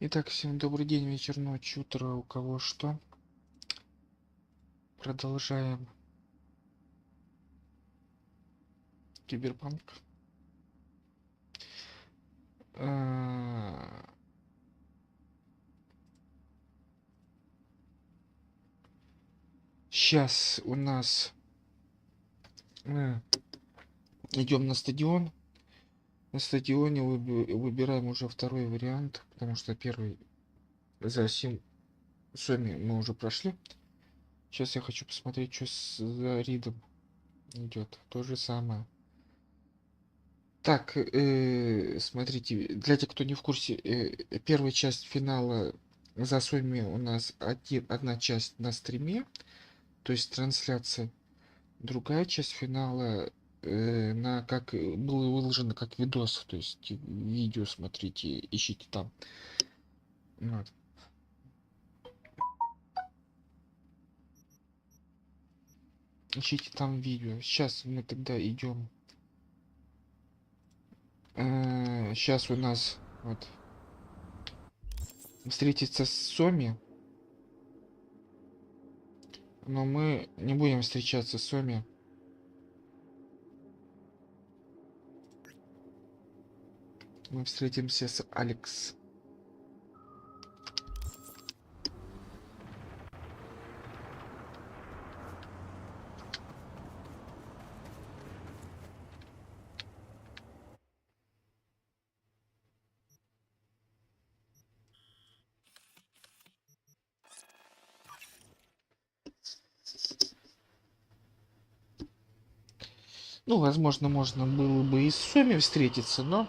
Итак, всем добрый день, вечер, ночь, утро, у кого что. Продолжаем Cyberpunk. Сейчас у нас идем на стадион. На стадионе выбираем уже второй вариант, потому что первый за Соми мы уже прошли. Сейчас я хочу посмотреть, что за Ридом идет. То же самое. Так, смотрите, для тех, кто не в курсе, первая часть финала за Соми у нас одна часть на стриме, то есть трансляция. Другая часть финала как было выложено как видос, то есть видео смотрите, ищите там. Вот. Ищите там видео. Сейчас мы тогда идем. Сейчас у нас вот встретиться с Соми. Но мы не будем встречаться с Соми. Мы встретимся с Алекс. Ну, возможно, можно было бы и с Соми встретиться, но...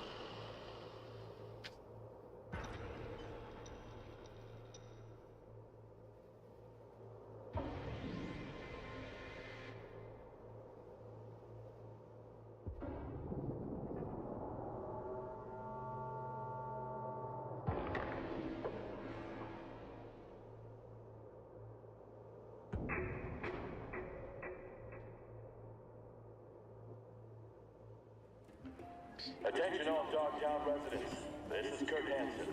Attention all Dogtown residents. This is Kurt Hansen.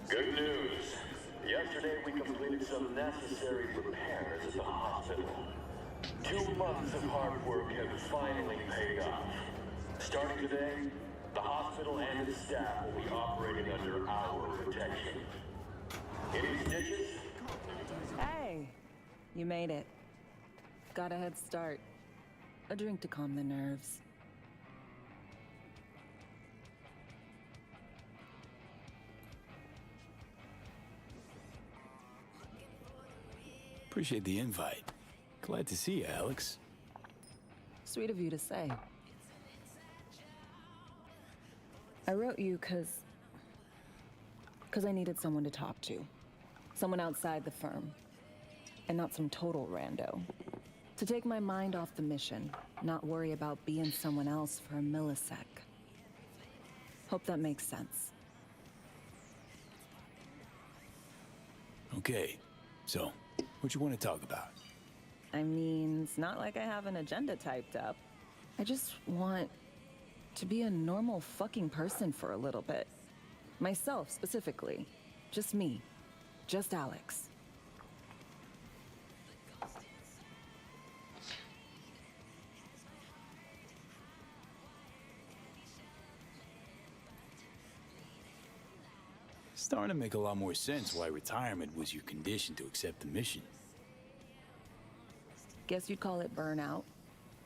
Good news. Yesterday we completed some necessary repairs at the hospital. 2 months of hard work have finally paid off. Starting today, the hospital and its staff will be operating under our protection. Any stitches? Hey, you made it. Got a head start. A drink to calm the nerves. Appreciate the invite. Glad to see you, Alex. Sweet of you to say. I wrote you because I needed someone to talk to. Someone outside the firm. And not some total rando. To take my mind off the mission, not worry about being someone else for a millisec. Hope that makes sense. Okay, so, what you want to talk about? I mean, it's not like I have an agenda typed up. I just want to be a normal fucking person for a little bit. Myself, specifically. Just me. Just Alex. Starting to make a lot more sense why retirement was your condition to accept the mission. Guess you'd call it burnout.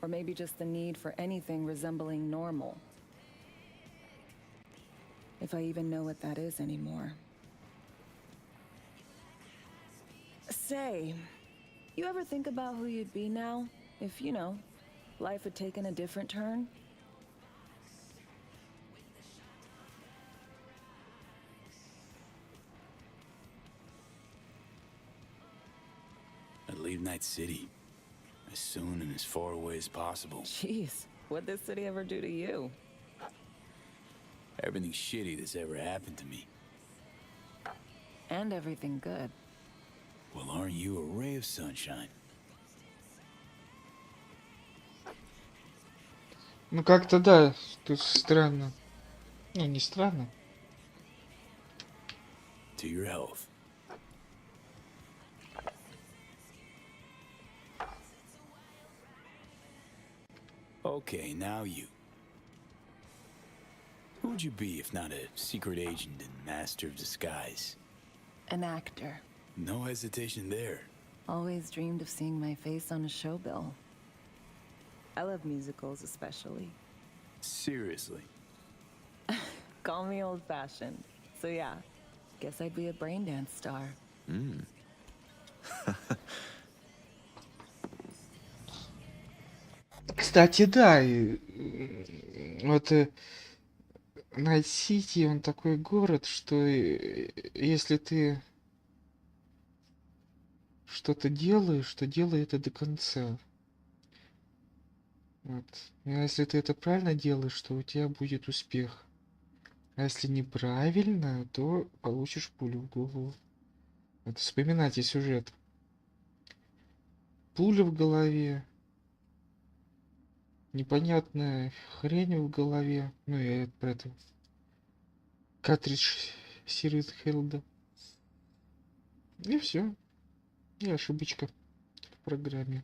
Or maybe just the need for anything resembling normal. If I even know what that is anymore. Say, you ever think about who you'd be now? If, you know, life had taken a different turn? I'd leave Night City as soon and as far away as possible. Jeez, what'd this city ever do to you? Everything shitty that's ever happened to me. And everything good. Well, aren't you a ray of sunshine? Ну как-то да, тут странно. Ну не странно. to your health. Okay, now you. Who would you be if not a secret agent and master of disguise? An actor. No hesitation there. Always dreamed of seeing my face on a show bill. I love musicals especially. Seriously. Call me old-fashioned. So yeah, guess I'd be a brain dance star. Кстати, да, вот Найт-Сити, он такой город, что если ты что-то делаешь, то делай это до конца. Вот. И если ты это правильно делаешь, то у тебя будет успех. А если неправильно, то получишь пулю в голову. Вот, вспоминайте сюжет. Пуля в голове. Непонятная хрень в голове. Ну, я про это. Картридж Сирит-Хелда. И все. И ошибочка в программе.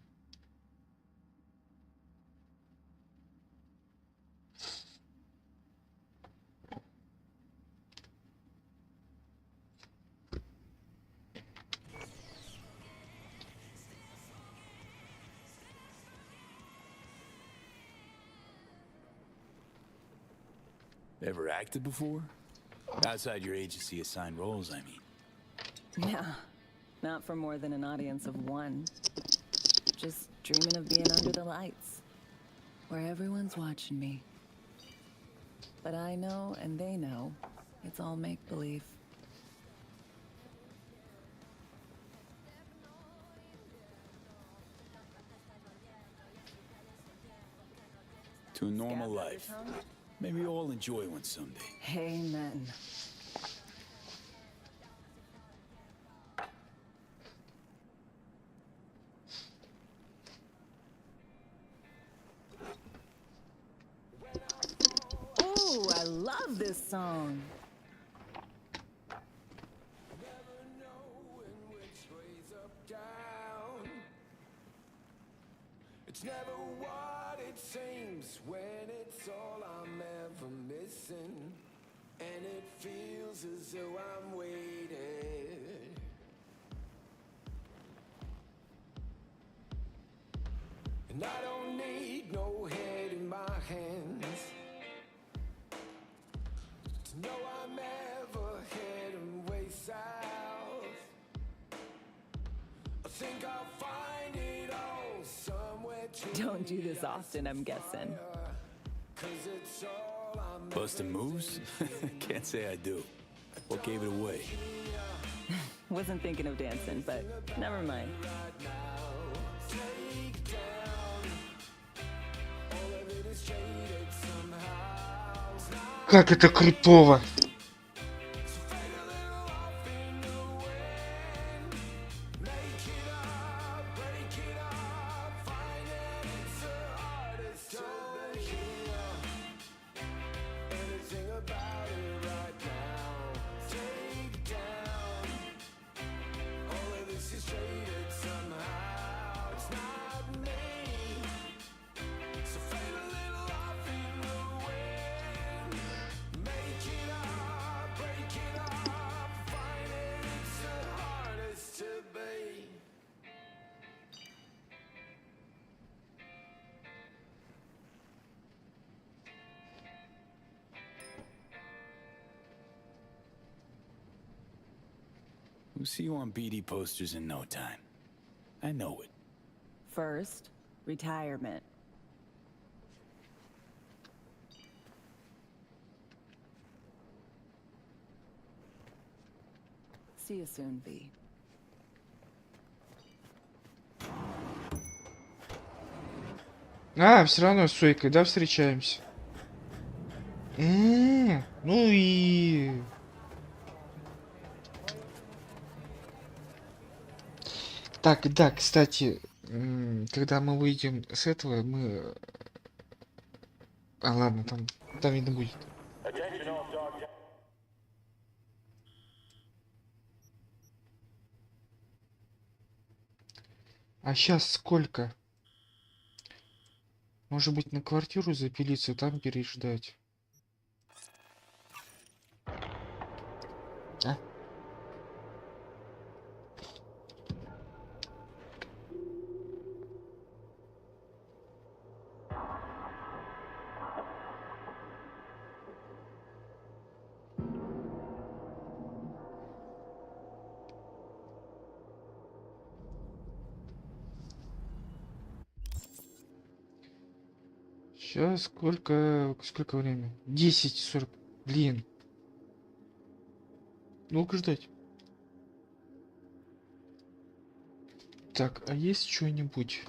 Ever acted before? Outside your agency assigned roles, I mean. Yeah, not for more than an audience of one. Just dreaming of being under the lights, where everyone's watching me. But I know, and they know, it's all make-believe. To a normal life. Maybe you'll enjoy one someday. Amen. Ooh, I love this song. It's never what it seems when it's all I'm ever missing, and it feels as though I'm waiting. And I don't need no head in my hands to know I'm ever heading way south. I think I'll find it all somewhere. Don't do this often, I'm guessing. Bustin' moves? Can't say I do. What gave it away? Wasn't thinking of dancing, but never mind. Как это крипово! We'll see you on BD posters in no time. I know it. First, retirement. See you soon, V. А, все равно с Сойкой, да, встречаемся? Ну и... Так, да, кстати, когда мы выйдем с этого, мы... А, ладно, там видно будет. Attention all dog. А сейчас сколько? Может быть, на квартиру запилиться, там переждать? А? Сейчас сколько время? 10:40. Блин. Долго ждать. Так, а есть что-нибудь?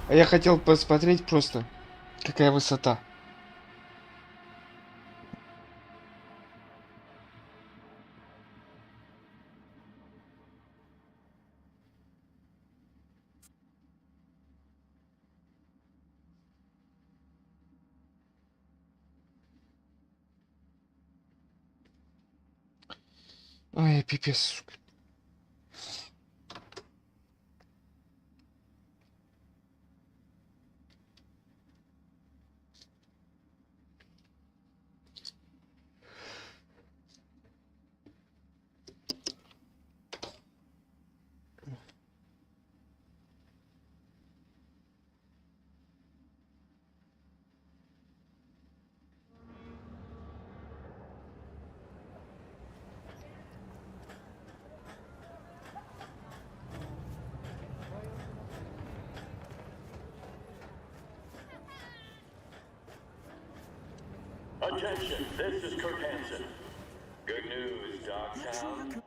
А я хотел посмотреть просто, какая высота. Ой, пипец, сука. Attention, this is Kurt Hansen. Good news, Dogtown.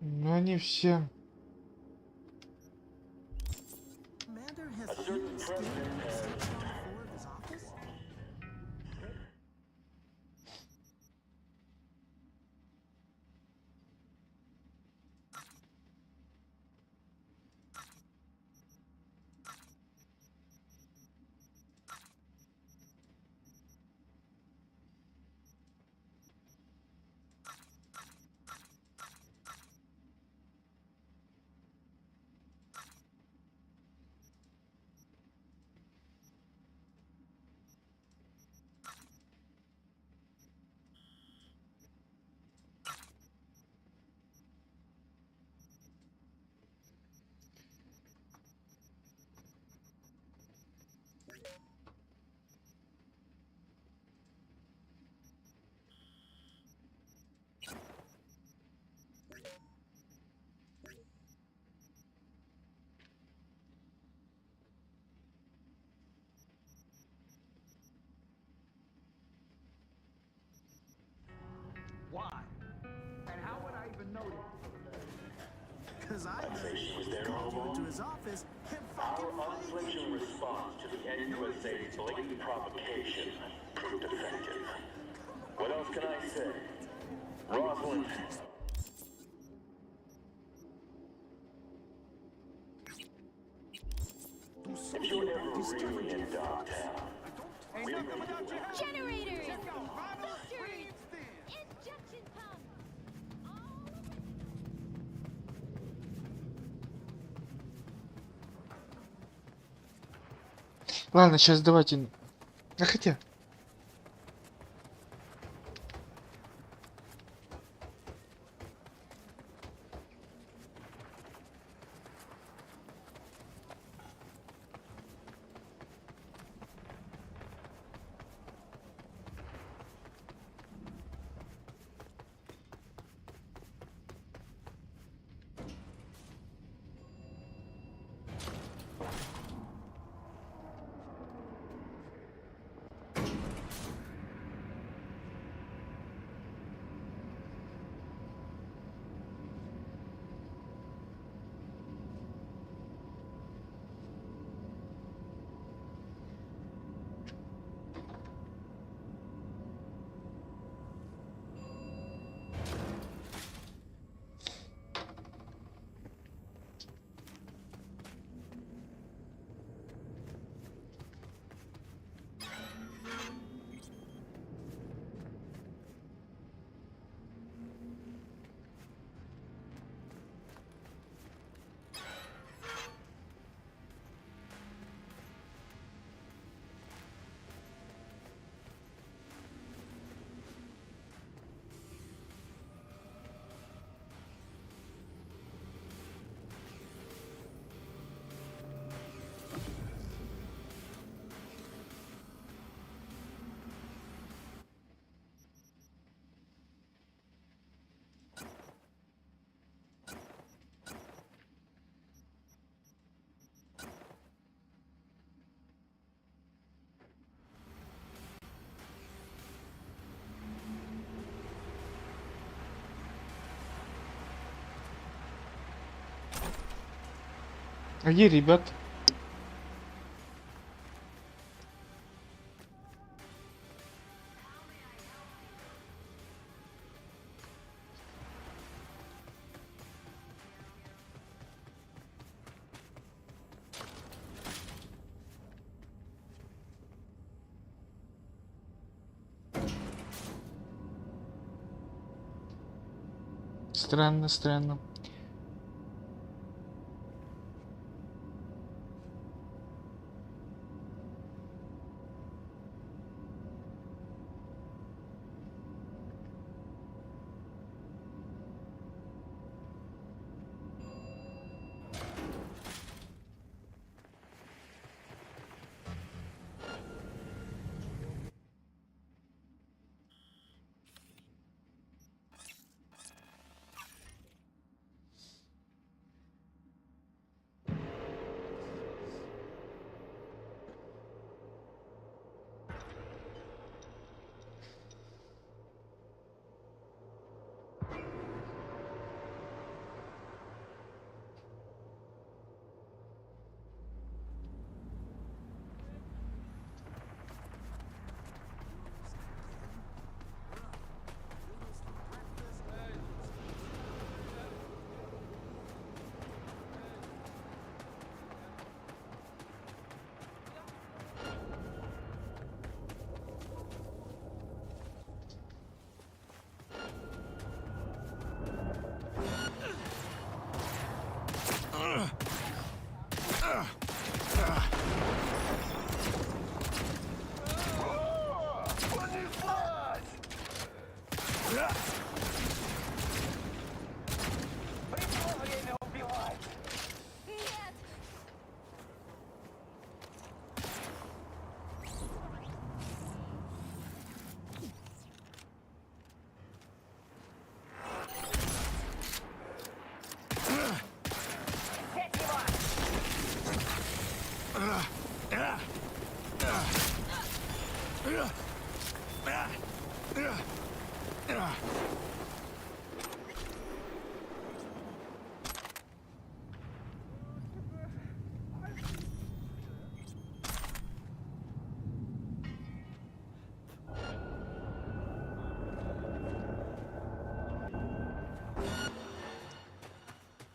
Ну они все. A certain president has Why? And how would I even know that? Because I say she was there all called you along. into his office and Our fucking unflinching response to the NUSA's blatant provocation proved effective. What else can I say? Rosalind, If you're ever really in Dogtown, Ain't nothing without your help. Generators! Let's go, Robert. Boosters! Please, then. Injection pump! Ладно, сейчас давайте. А хотя. А где ребят? Странно, странно.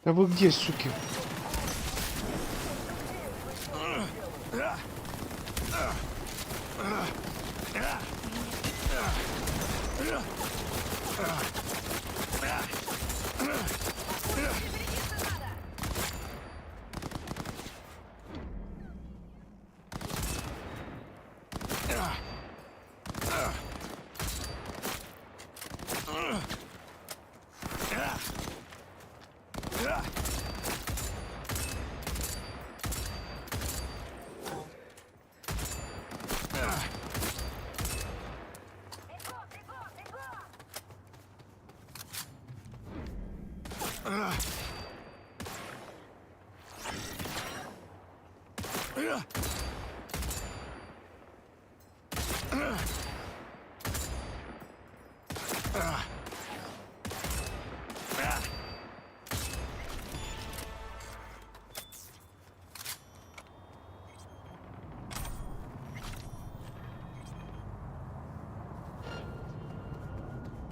А вы где, суки?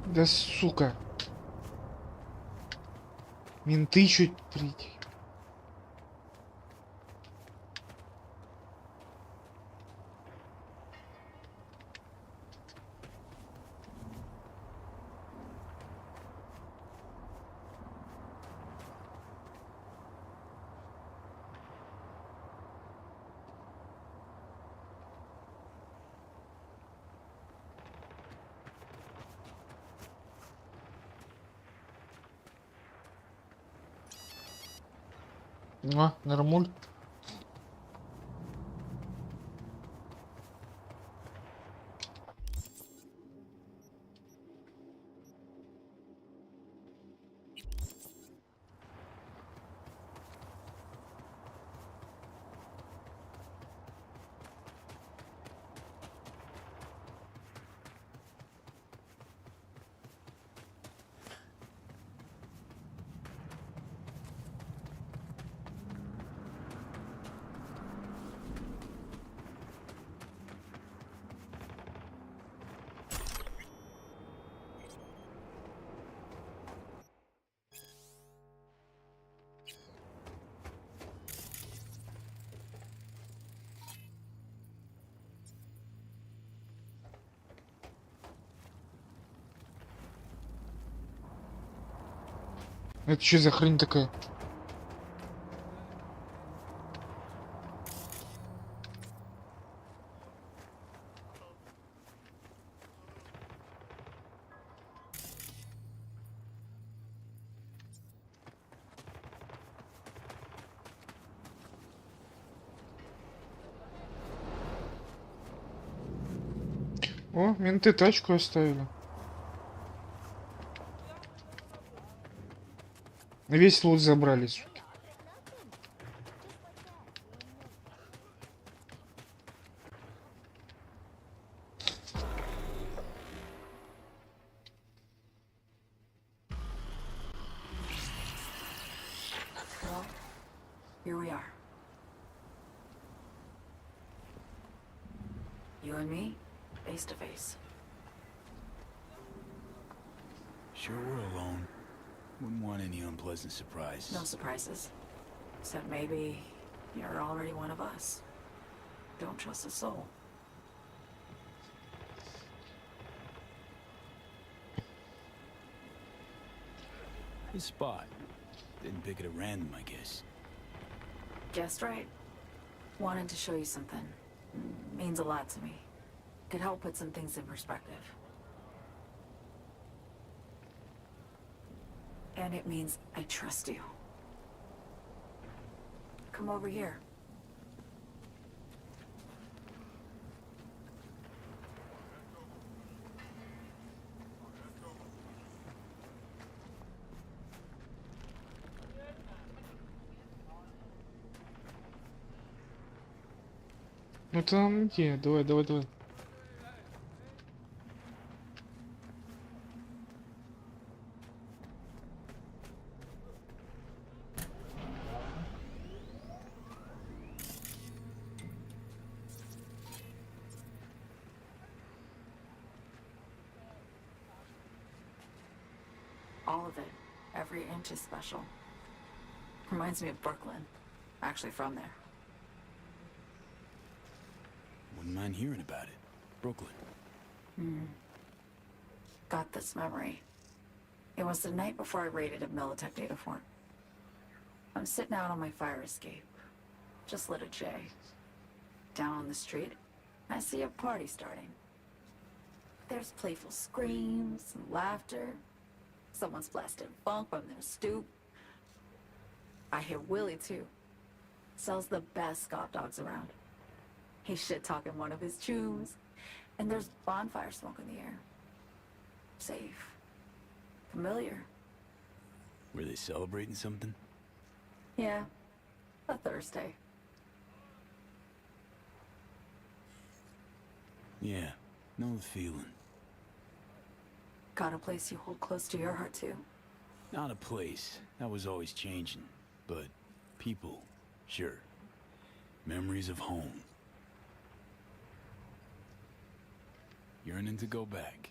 Да сука. Менты чуть прийти. Нормуль. Это что за хрень такая? О, менты тачку оставили. Весь лут забрали, суки. Well, here we are. You and me, face to face. Sure we're alone. Wouldn't want any unpleasant surprises. No surprises. Except maybe you're already one of us. Don't trust a soul. This spot. Didn't pick it at random, I guess. Guessed right. Wanted to show you something. Means a lot to me. Could help put some things in perspective. And it means I trust you. Come over here. Ну там где? Давай, давай, давай. All of it. Every inch is special. Reminds me of Brooklyn. Actually from there. Wouldn't mind hearing about it. Brooklyn. got this memory. It was the night before I raided a Militech data farm. I'm sitting out on my fire escape. Just lit a J. Down on the street, I see a party starting. There's playful screams and laughter. Someone's blasting funk from their stoop. I hear Willie too. Sells the best scout dogs around. He's shit-talking one of his chews. And there's bonfire smoke in the air. Safe. Familiar. Were they celebrating something? Yeah. A Thursday. Yeah, know the feeling. Got a place you hold close to your heart too. Not a place. That was always changing. But people, sure. Memories of home. Yearning to go back.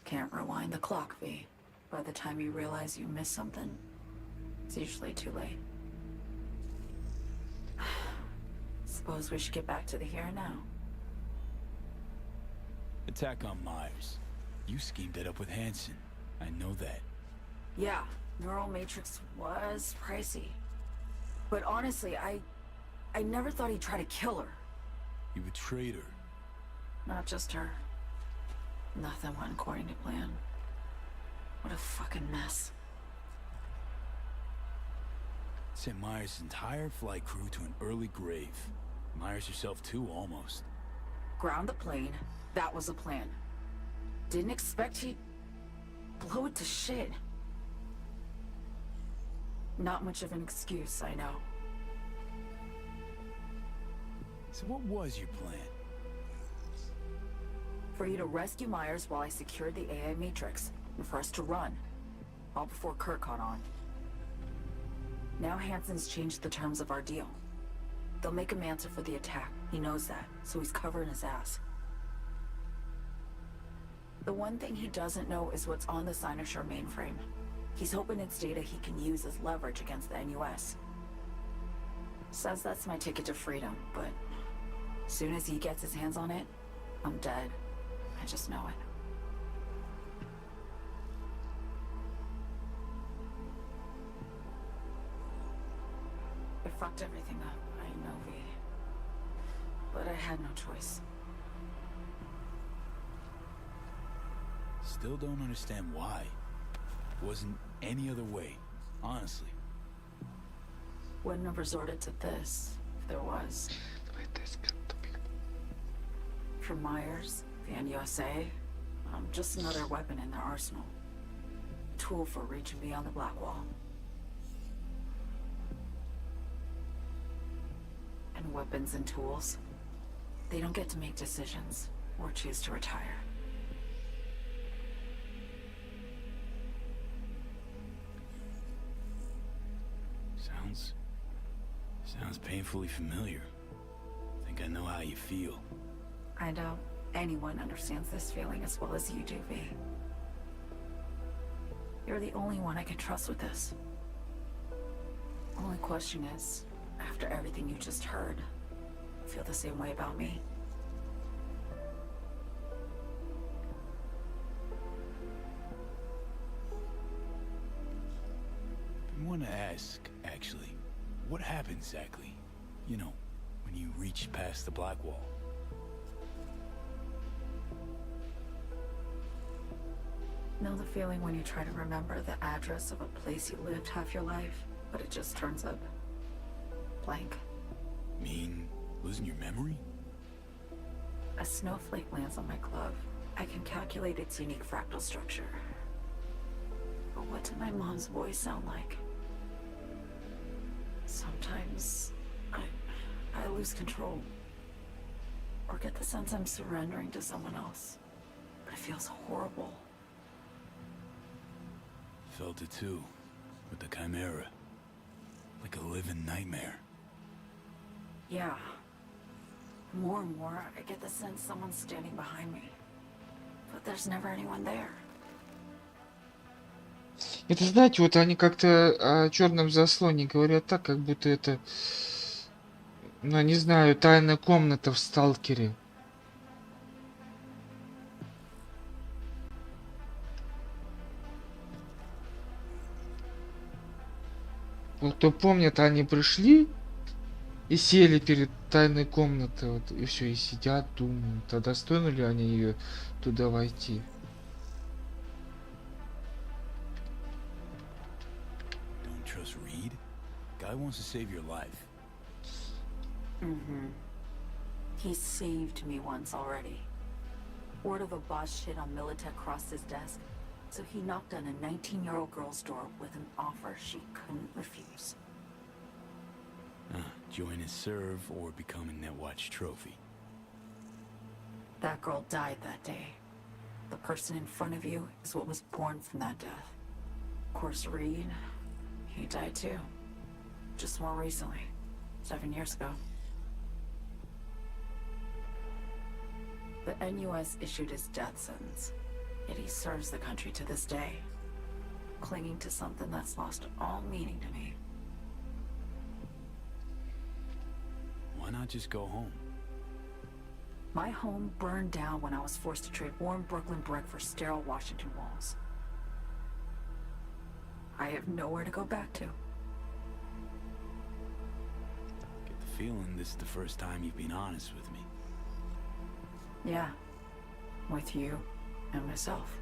Can't rewind the clock, V. By the time you realize you missed something, it's usually too late. Suppose we should get back to the here and now. Attack on Myers. You schemed that up with Hansen. I know that. Yeah, neural matrix was pricey. But honestly, I never thought he'd try to kill her. You betrayed her. Not just her. Nothing went according to plan. What a fucking mess. Sent Myers' entire flight crew to an early grave. Myers herself too, almost. Ground the plane. That was the plan. Didn't expect he'd blow it to shit. Not much of an excuse, I know. So what was your plan? For you to rescue Myers while I secured the AI Matrix, and for us to run, all before Kurt caught on. Now Hansen's changed the terms of our deal. They'll make him answer for the attack. He knows that, so he's covering his ass. The one thing he doesn't know is what's on the Cynosure mainframe. He's hoping it's data he can use as leverage against the NUS. Says that's my ticket to freedom, but as soon as he gets his hands on it, I'm dead. I just know it. I fucked everything up, I know, V. But I had no choice. Still don't understand why. Wasn't any other way, honestly. Wouldn't have resorted to this, if there was. For Myers, the NUSA, I'm just another weapon in their arsenal. A tool for reaching beyond the black wall. And weapons and tools, they don't get to make decisions or choose to retire. Sounds painfully familiar. Think I know how you feel. I doubt anyone understands this feeling as well as you do, V. You're the only one I can trust with this. Only question is, after everything you just heard, feel the same way about me? I want to ask, actually, what happened exactly? You know, when you reached past the black wall. Know the feeling when you try to remember the address of a place you lived half your life, but it just turns up blank? Mean losing your memory? A snowflake lands on my glove. I can calculate its unique fractal structure. But what did my mom's voice sound like? Sometimes I lose control. Or get the sense I'm surrendering to someone else. But it feels horrible. Felt it too, with the Chimera. Like a living nightmare. Yeah. More and more, I get the sense someone's standing behind me. But there's never anyone there. Это, знаете, вот они как-то о черном заслоне говорят так, как будто это, ну, не знаю, тайная комната в Сталкере. Вот кто помнит, они пришли и сели перед тайной комнатой, вот, и все, и сидят, думают, а достойны ли они ее туда войти. Don't trust Reed? Guy wants to save your life. Mm-hmm. He saved me once already. Word of a boss shit on Militech crossed his desk, so he knocked on a 19-year-old girl's door with an offer she couldn't refuse. Join his serve or become a Netwatch trophy. That girl died that day. The person in front of you is what was born from that death. Of course, Reed, he died too. Just more recently. 7 years ago. The NUS issued his death sentence, yet he serves the country to this day, clinging to something that's lost all meaning to me. Why not just go home? My home burned down when I was forced to trade warm Brooklyn brick for sterile Washington walls. I have nowhere to go back to. Get the feeling this is the first time you've been honest with me. Yeah, with you and myself.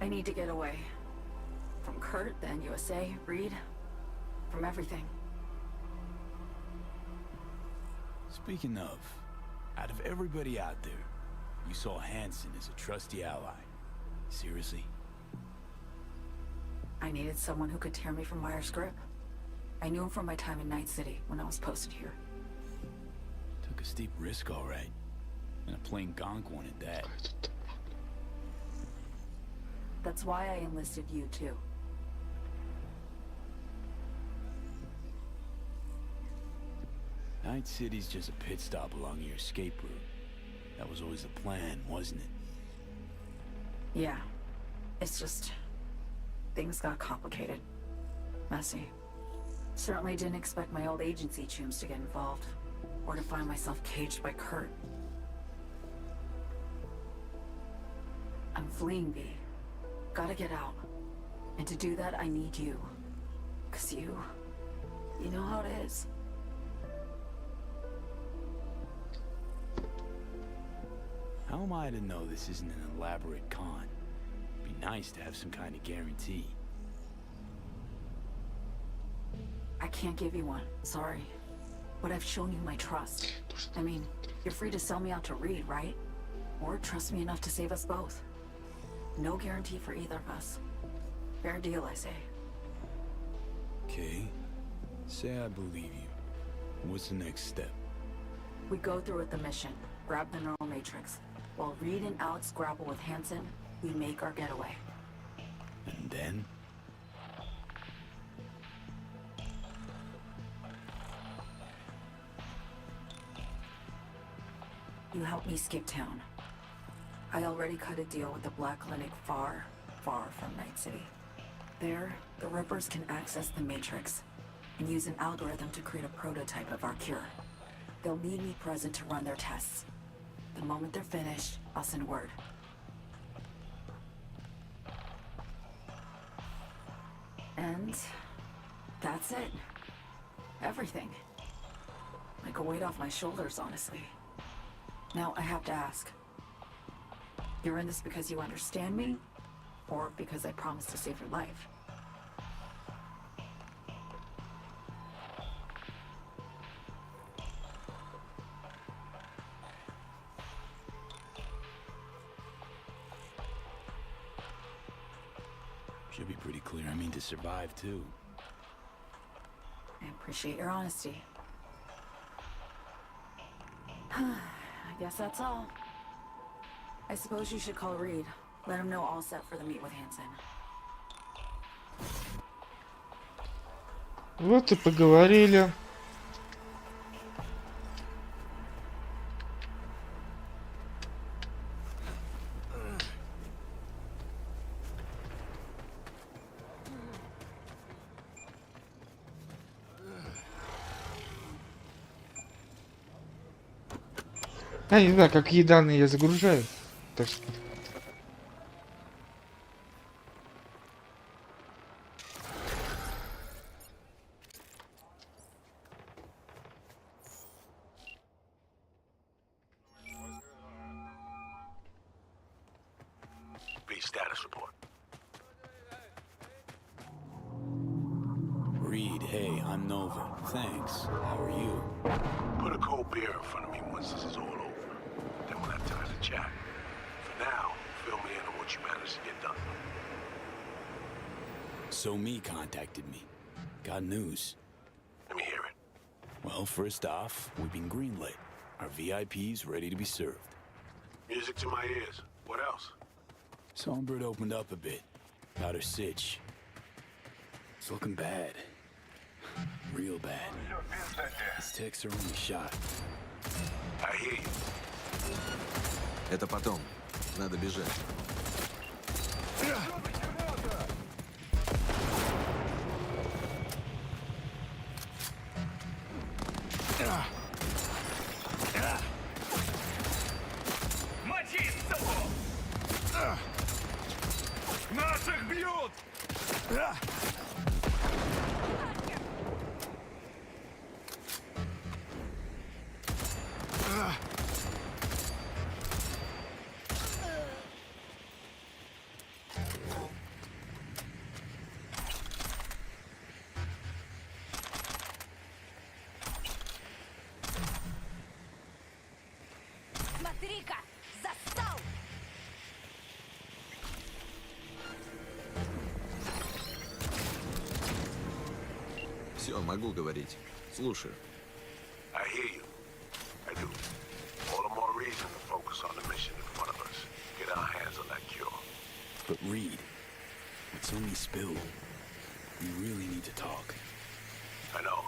I need to get away. From Kurt, the NUSA, Reed, from everything. Speaking of, out of everybody out there, you saw Hansen as a trusty ally. Seriously? I needed someone who could tear me from Myers' grip. I knew him from my time in Night City when I was posted here. Took a steep risk, all right. And a plain gonk one at that. That's why I enlisted you too. Night City's just a pit stop along your escape route. That was always the plan, wasn't it? Yeah. It's just... things got complicated. Messy. Certainly didn't expect my old agency chooms to get involved. Or to find myself caged by Kurt. I'm fleeing, V. Gotta get out. And to do that, I need you. 'Cause you know how it is. How am I to know this isn't an elaborate con? Be nice to have some kind of guarantee. I can't give you one, sorry. But I've shown you my trust. I mean, you're free to sell me out to Reed, right? Or trust me enough to save us both. No guarantee for either of us. Fair deal, I say. Okay. Say I believe you. What's the next step? We go through with the mission, grab the neural matrix. While Reed and Alex grapple with Hansen, we make our getaway. And then? You help me skip town. I already cut a deal with the Black Clinic far, far from Night City. There, the Rippers can access the Matrix and use an algorithm to create a prototype of our cure. They'll need me present to run their tests. The moment they're finished, I'll send word. And that's it. Everything. Like a weight off my shoulders, honestly. Now, I have to ask. You're in this because you understand me? Or because I promised to save your life? Should be pretty clear. I mean to survive, too. I appreciate your honesty. I guess that's all. I suppose you should call Reed. Let him know all set for the meet with Hansen. Вот и поговорили. Я не знаю, какие данные я загружаю. Так что... Status report. Reed, hey, I'm Nova. Thanks. How are you? Put a cold beer in front of me once this is all over. Then we'll have time to chat. For now, fill me in on what you managed to get done. So me contacted me. Got news. Let me hear it. Well, first off, we've been greenlit. Our VIP's ready to be served. Music to my ears. What else? Songbird opened up a bit about her sitch. It's looking bad. Real bad. His techs are only shot. I hear you. Это потом. Надо бежать. Наших бьют! Смотри-ка, застал! Все, могу говорить. Слушаю. I hear you. I do. All the more reason to focus on the mission in front of us. Get our hands on that cure. But Reed, it's only spilled. We really need to talk. I know,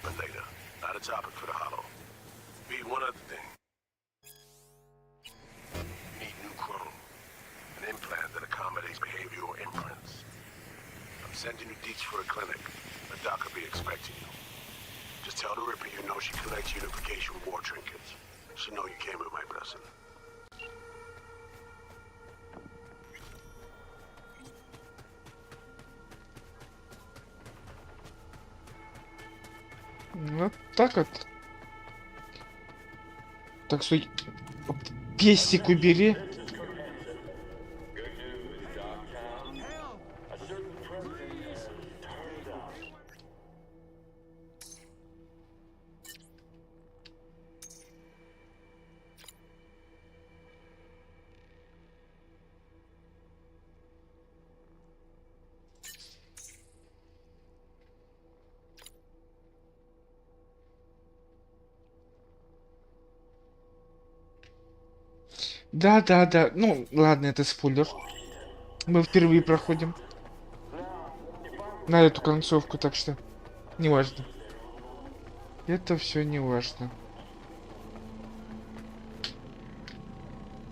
but later. Not a topic for the hollow. Be one other thing. Need new chrome. An implant that accommodates behavioral imprints. I'm sending you deets for a clinic. The doc will be expecting you. Just tell the Ripper you know she collects unification war trinkets. She know you came with my blessing. Вот так вот. Так что пестик убери. Да, да, да. Ну, ладно, это спойлер. Мы впервые проходим на эту концовку, так что не важно. Это все не важно.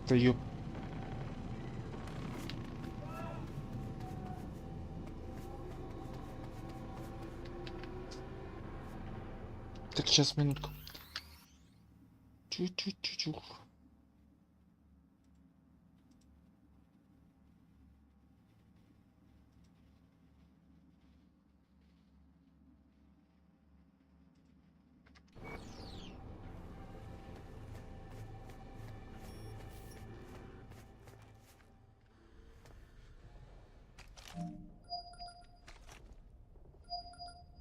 Да ёп. Так, сейчас, минутку. Чуть-чуть.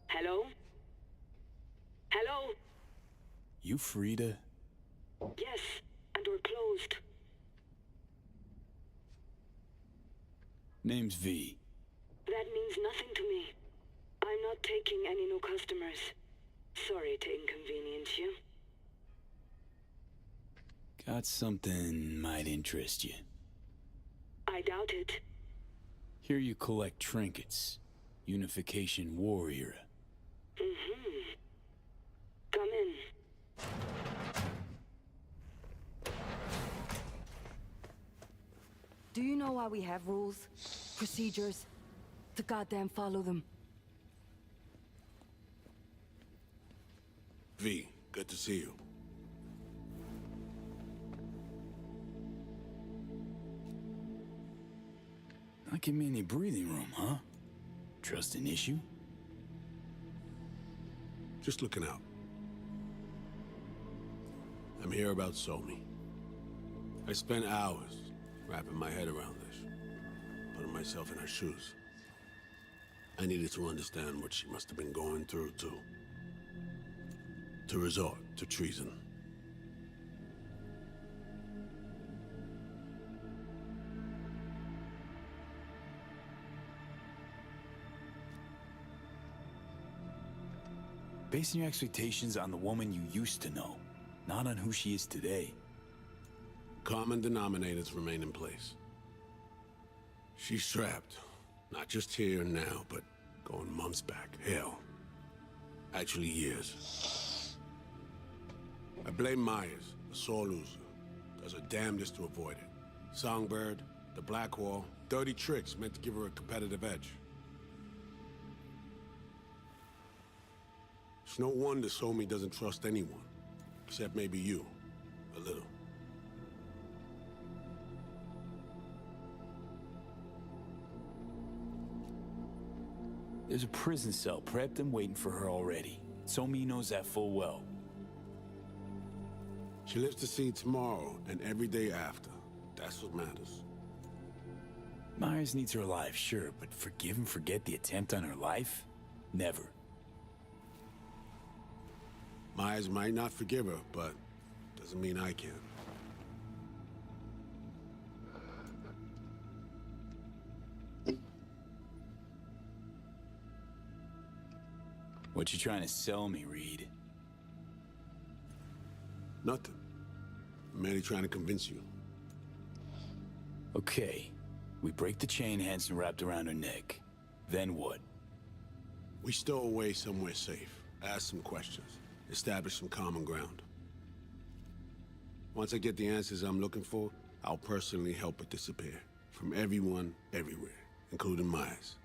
Hello? Hello? You free to... Yes, and we're closed. Name's V. That means nothing to me. I'm not taking any new customers. Sorry to inconvenience you. Got something might interest you. I doubt it. Here you collect trinkets. Unification war era. Mm-hmm. Come in. Do you know why we have rules? Procedures? To goddamn follow them. V, good to see you. Not give me any breathing room, huh? Trust an issue? Just looking out. I'm here about Somi. I spent hours wrapping my head around this, putting myself in her shoes. I needed to understand what she must have been going through to resort to treason. Basing your expectations on the woman you used to know, not on who she is today. Common denominators remain in place. She's trapped, not just here and now, but going months back. Hell, actually years. I blame Myers, a sore loser. Does her damnedest to avoid it. Songbird, the Black Wall, dirty tricks meant to give her a competitive edge. It's no wonder Somi doesn't trust anyone, except maybe you, a little. There's a prison cell prepped and waiting for her already. Somi knows that full well. She lives to see tomorrow and every day after. That's what matters. Myers needs her alive, sure, but forgive and forget the attempt on her life? Never. Myers might not forgive her, but doesn't mean I can. What you trying to sell me, Reed? Nothing. I'm merely trying to convince you. Okay. We break the chain Hansen wrapped around her neck. Then what? We stow away somewhere safe, ask some questions, establish some common ground. Once I get the answers I'm looking for, I'll personally help it disappear. From everyone, everywhere, including Myers.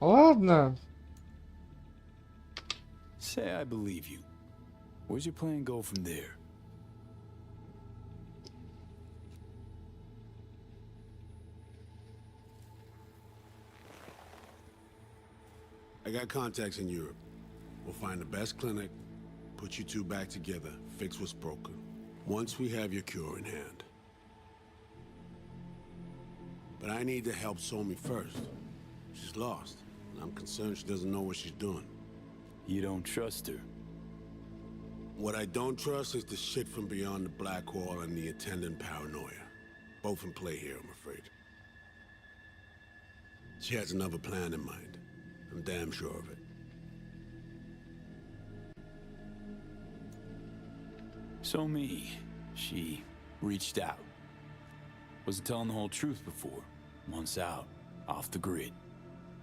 Ладно. Say I believe you. Where's your plan go from there? I got contacts in Europe. We'll find the best clinic, put you two back together, fix what's broken. Once we have your cure in hand. But I need to help Somi first. She's lost, and I'm concerned she doesn't know what she's doing. You don't trust her? What I don't trust is the shit from beyond the Black Wall and the attendant paranoia. Both in play here, I'm afraid. She has another plan in mind. I'm damn sure of it. Somi, she reached out. Wasn't telling the whole truth before. Months out, off the grid.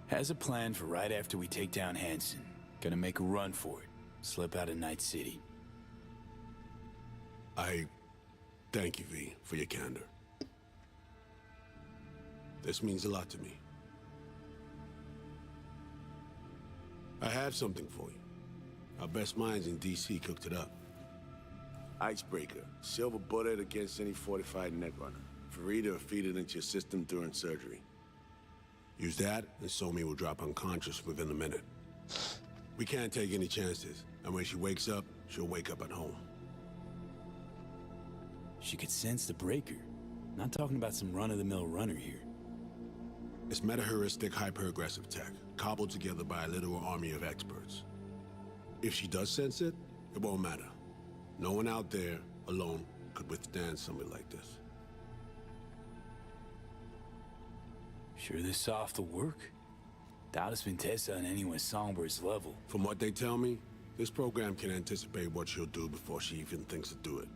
Has a plan for right after we take down Hansen. Gonna make a run for it. Slip out of Night City. I thank you, V, for your candor. This means a lot to me. I have something for you. Our best minds in DC cooked it up. Icebreaker, silver bullet against any fortified netrunner. Farida will feed it into your system during surgery. Use that, and Somi will drop unconscious within a minute. We can't take any chances, and when she wakes up, she'll wake up at home. She could sense the breaker. Not talking about some run-of-the-mill runner here. It's meta-heuristic, hyper-aggressive tech, cobbled together by a literal army of experts. If she does sense it, it won't matter. No one out there, alone, could withstand something like this. Sure this soft will work? Doubt it's been tested on anyone's Songbird's level. From what they tell me, this program can anticipate what she'll do before she even thinks to do it.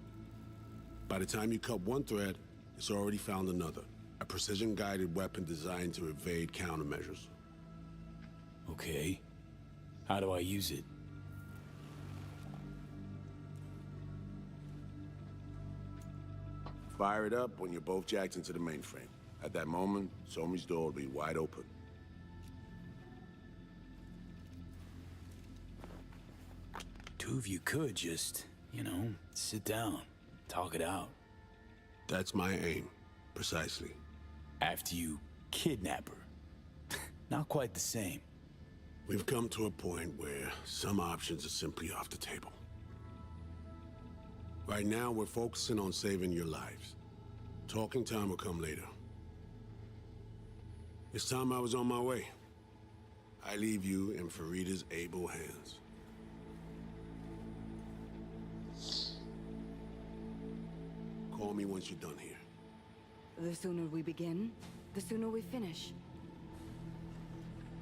By the time you cut one thread, it's already found another. A precision-guided weapon designed to evade countermeasures. Okay. How do I use it? Fire it up when you're both jacked into the mainframe. At that moment, Somi's door will be wide open. Two of you could just, you know, sit down. talk it out. That's my aim, precisely. After you kidnap her. Not quite the same. We've come to a point where some options are simply off the table. Right now, we're focusing on saving your lives. Talking time will come later. This time I was on my way. I leave you in Farida's able hands. Call me once you're done here. The sooner we begin, the sooner we finish.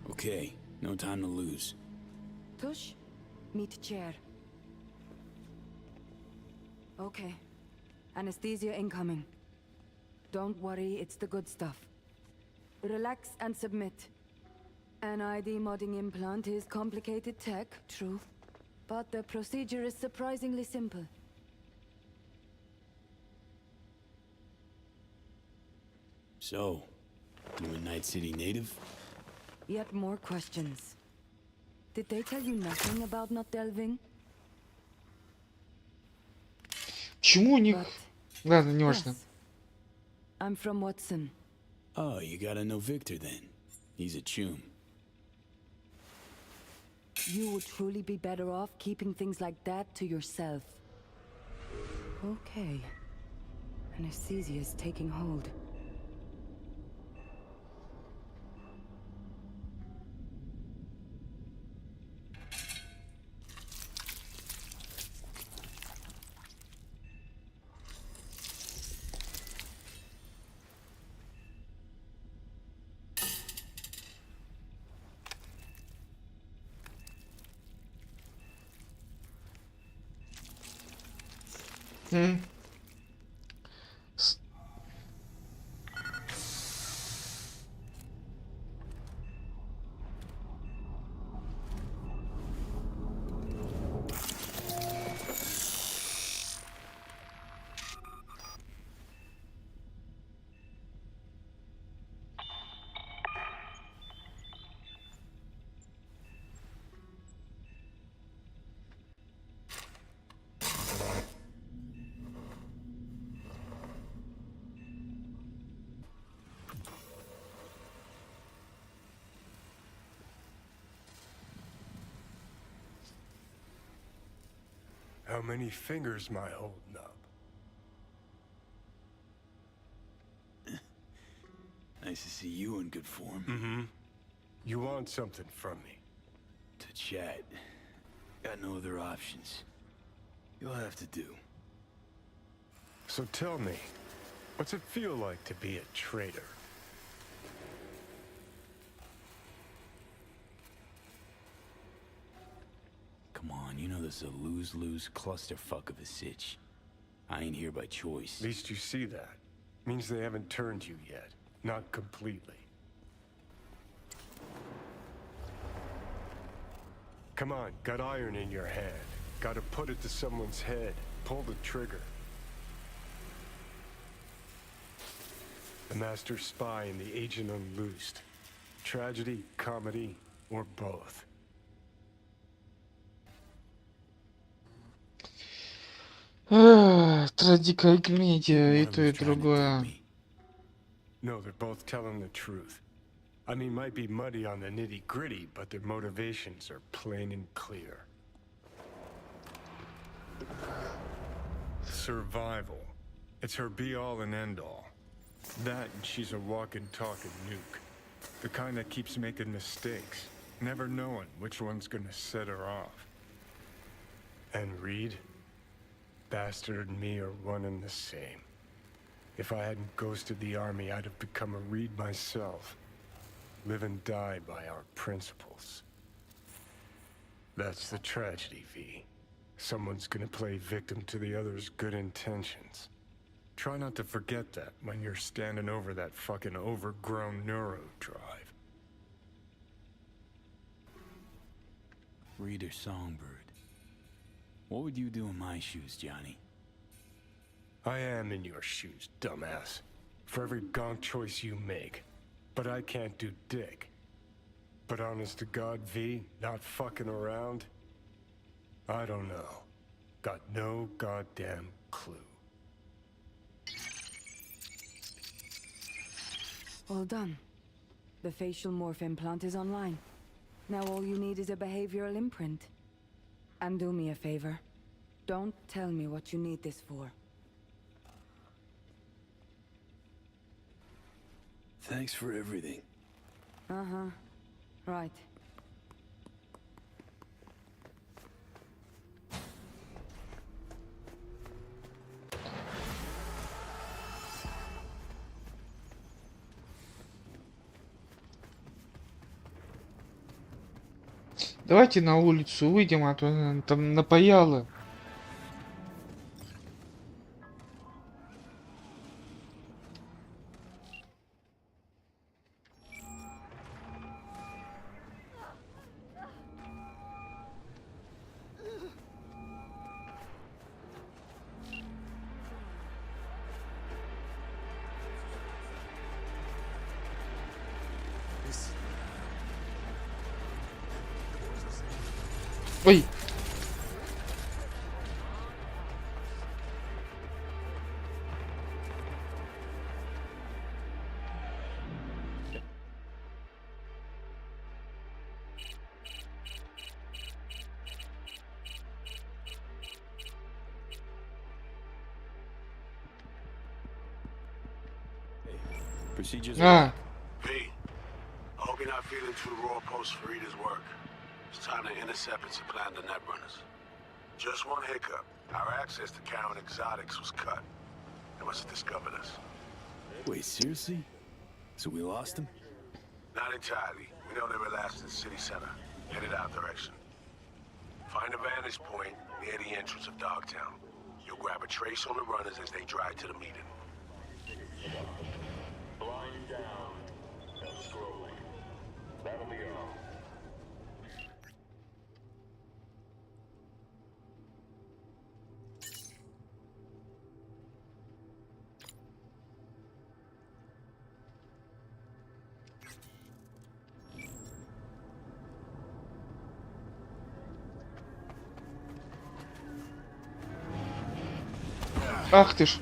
Okay, no time to lose. Tush, meet chair. Okay. Anesthesia incoming. Don't worry, it's the good stuff. Relax and submit. An ID modding implant is complicated tech, true. But the procedure is surprisingly simple. So, you a Night City native? Yet more questions. Did they tell you nothing about not delving? Почему у них... But Ладно, не важно. yes. I'm from Watson. Oh, you gotta know Victor then. He's a chum. You would truly be better off keeping things like that to yourself. Okay. Anesthesia is taking hold. How many fingers am I holding up? Nice to see you in good form. Mm-hmm. You want something from me? To chat. Got no other options. You'll have to do. So tell me, what's it feel like to be a traitor? Come on, you know this is a lose-lose clusterfuck of a sitch. I ain't here by choice. At least you see that. Means they haven't turned you yet. Not completely. Come on, got iron in your hand. Gotta put it to someone's head. Pull the trigger. The master spy and the agent unloosed. Tragedy, comedy, or both. Трагикомедия, и то, и другое. No, they're both telling the truth. I mean, might be muddy on the nitty-gritty, but their motivations are plain and clear. Survival. It's her be-all and end-all. That and she's a walking, talking nuke. The kind that keeps making mistakes, never knowing which one's gonna set her off. And Reed? Bastard and me are one and the same. If I hadn't ghosted the army, I'd have become a Reed myself. Live and die by our principles. That's the tragedy, V. Someone's gonna play victim to the other's good intentions. Try not to forget that when you're standing over that fucking overgrown neuro drive. Reader Songbird. What would you do in my shoes, Johnny? I am in your shoes, dumbass. For every gonk choice you make. But I can't do dick. But honest to God, V, not fucking around? I don't know. Got no goddamn clue. All done. The facial morph implant is online. Now all you need is a behavioral imprint. And do me a favor. Don't tell me what you need this for. Thanks for everything. Uh-huh. Right. Давайте на улицу выйдем, а то там напаяло. Ой. Procedures. P, I hope you're not feeling too raw post for Rida's work. It's time to intercept and supplant the netrunners. Just one hiccup. Our access to Karen Exotics was cut. They must have discovered us. Wait, seriously? So we lost them? Not entirely. We know they relaxed in the city center, headed our direction. Find a vantage point near the entrance of Dogtown. You'll grab a trace on the runners as they drive to the meeting. Blind down and scrolling. That'll be all. Ах ты ж.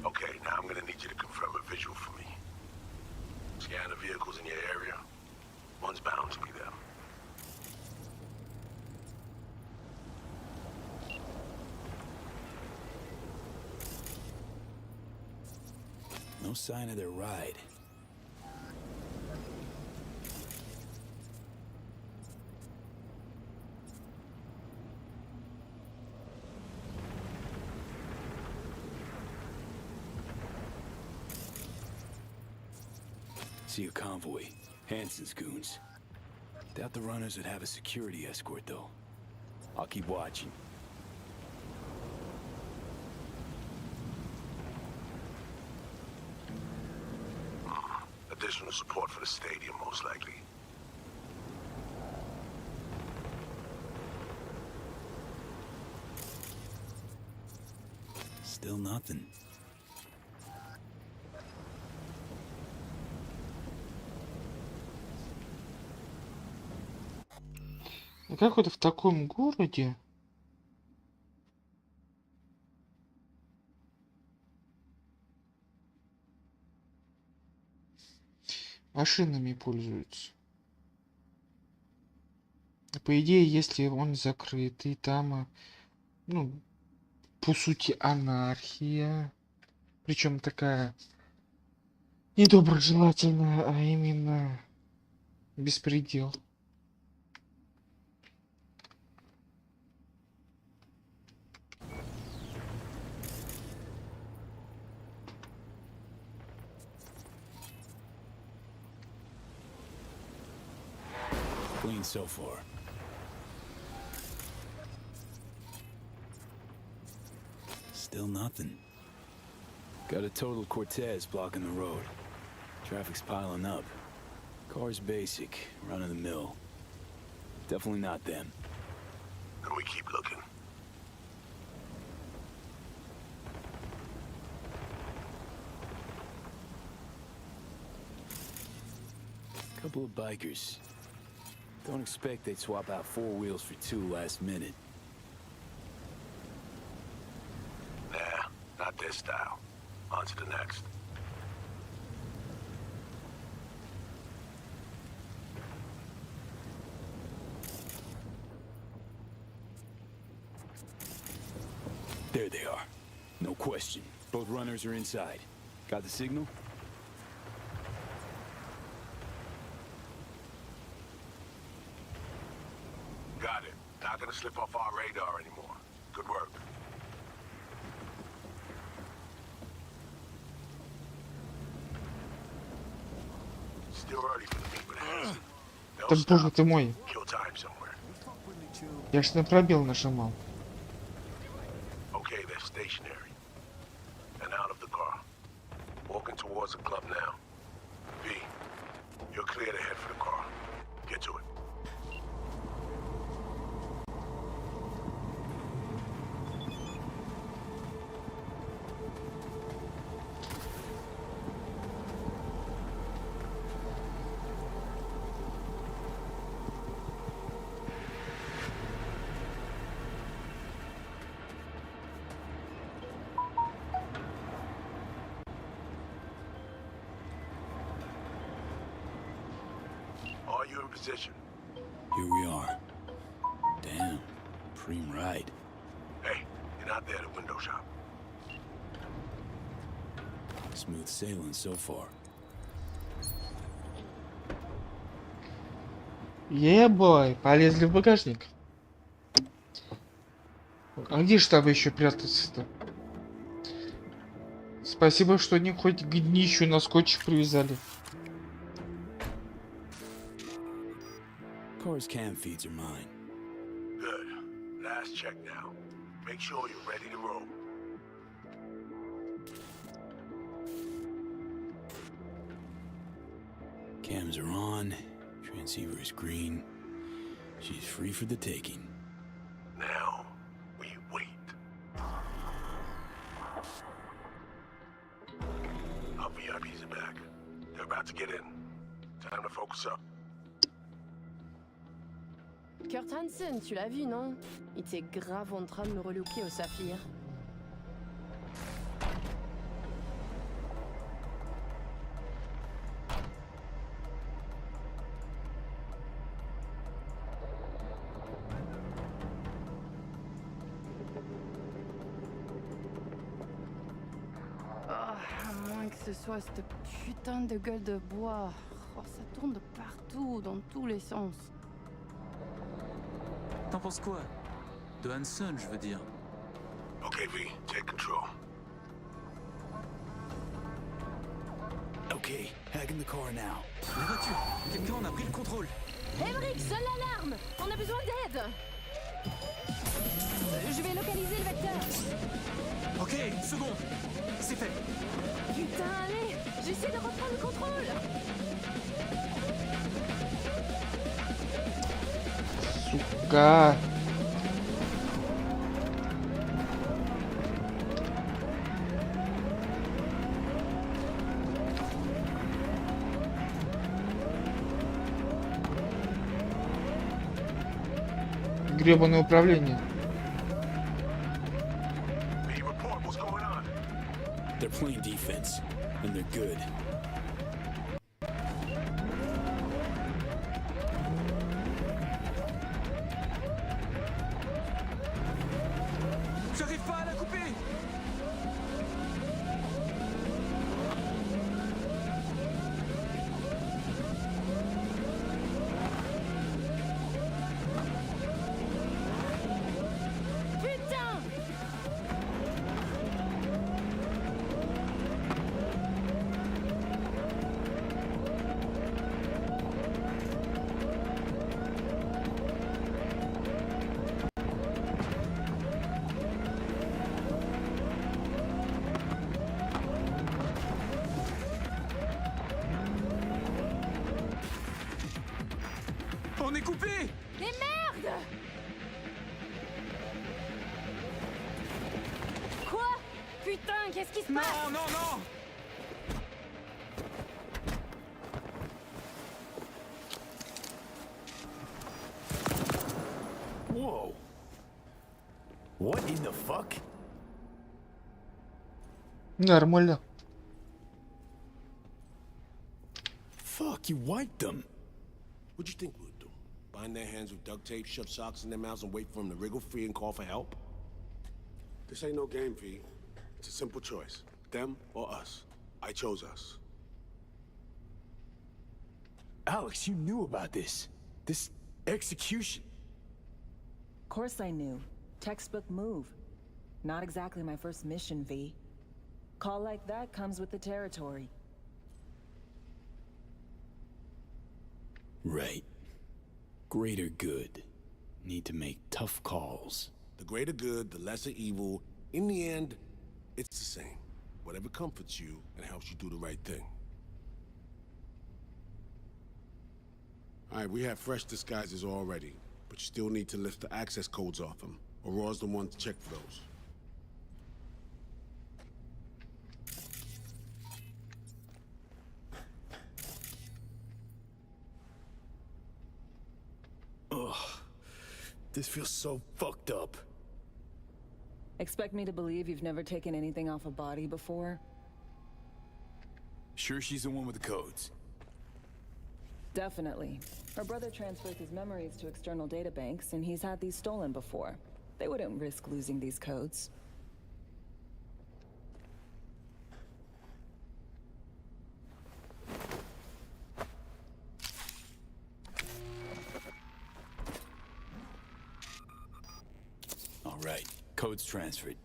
Okay, now I'm gonna need you to confirm a visual for me. Scan the vehicles in your area. One's bound to be them. No sign of their ride. See a convoy. Hansen's goons. Doubt the runners would have a security escort, though. I'll keep watching. Additional support for the stadium, most likely. Still nothing. А как вот в таком городе машинами пользуются? По идее, если он закрытый, там, ну, по сути, анархия. Причем такая недоброжелательная, а именно Беспредел. Clean so far. Still nothing. Got a total Cortez blocking the road. Traffic's piling up. Car's basic, run of the mill. Definitely not them. Then we keep looking. Couple of bikers. Don't expect they'd swap out 4 wheels for 2 last minute. Nah, not this style. On to the next. There they are. No question. Both runners are inside. Got the signal? Got it. Not gonna slip off our radar anymore. Good work. Still early for the meet with Hanson. Да боже ты мой. Kill time somewhere. Я ж на пробел нажимал. Okay, they're stationary. And out of the car. Walking towards the club now. V, you're clear to head for the car. Get to it. Are you in position? Here we are. Damn. Preem ride. Hey, you're not there at the window shop. Smooth sailing so far. Ебой, полезли в багажник. А где ж там еще прятаться-то? Спасибо, что не хоть к днищу на скотч привязали. Car's cam feeds are mine. Good. Last check now. Make sure you're ready to roll. Cams are on. Transceiver is green. She's free for the taking. Now, we wait. Our VIPs are back. They're about to get in. Time to focus up. Kurt Hansen, tu l'as vu, non? Il était grave en train de me relooker au saphir. À moins que ce soit cette putain de gueule de bois. Oh, ça tourne de partout, dans tous les sens. T'en penses quoi? De Hansen, je veux dire. Okay, V, take control. Okay, hacking the car now. La voiture! Quelqu'un en a pris le contrôle! Emmerich, sonne l'alarme! On a besoin d'aide! Je vais localiser le vecteur. Ok, une seconde! C'est fait! Putain, allez! J'essaie de reprendre le contrôle! Сука. Гребаное управление. V, report what's going on. They're playing defense, and they're good. J'arrive pas à la couper! Occupé! Mais merde! Quoi? Putain, qu'est-ce qui se passe? Non, non, non! Whoa. What in the fuck? Нормально. Fuck, you wiped them. What'd you think we would do? Bind their hands with duct tape, shove socks in their mouths, and wait for them to wriggle free and call for help? This ain't no game, V. It's a simple choice. Them or us. I chose us. Alex, you knew about this. This execution. Of course I knew. Textbook move. Not exactly my first mission, V. Call like that comes with the territory. Right. Greater good. Need to make tough calls. The greater good, the lesser evil. In the end, it's the same. Whatever comforts you and helps you do the right thing. Alright, we have fresh disguises already, but you still need to lift the access codes off them. Aurora's the one to check for those. Ugh. This feels so fucked up. Expect me to believe you've never taken anything off a body before? Sure she's the one with the codes? Definitely. Her brother transfers his memories to external databanks, and he's had these stolen before. They wouldn't risk losing these codes. All right, codes transferred.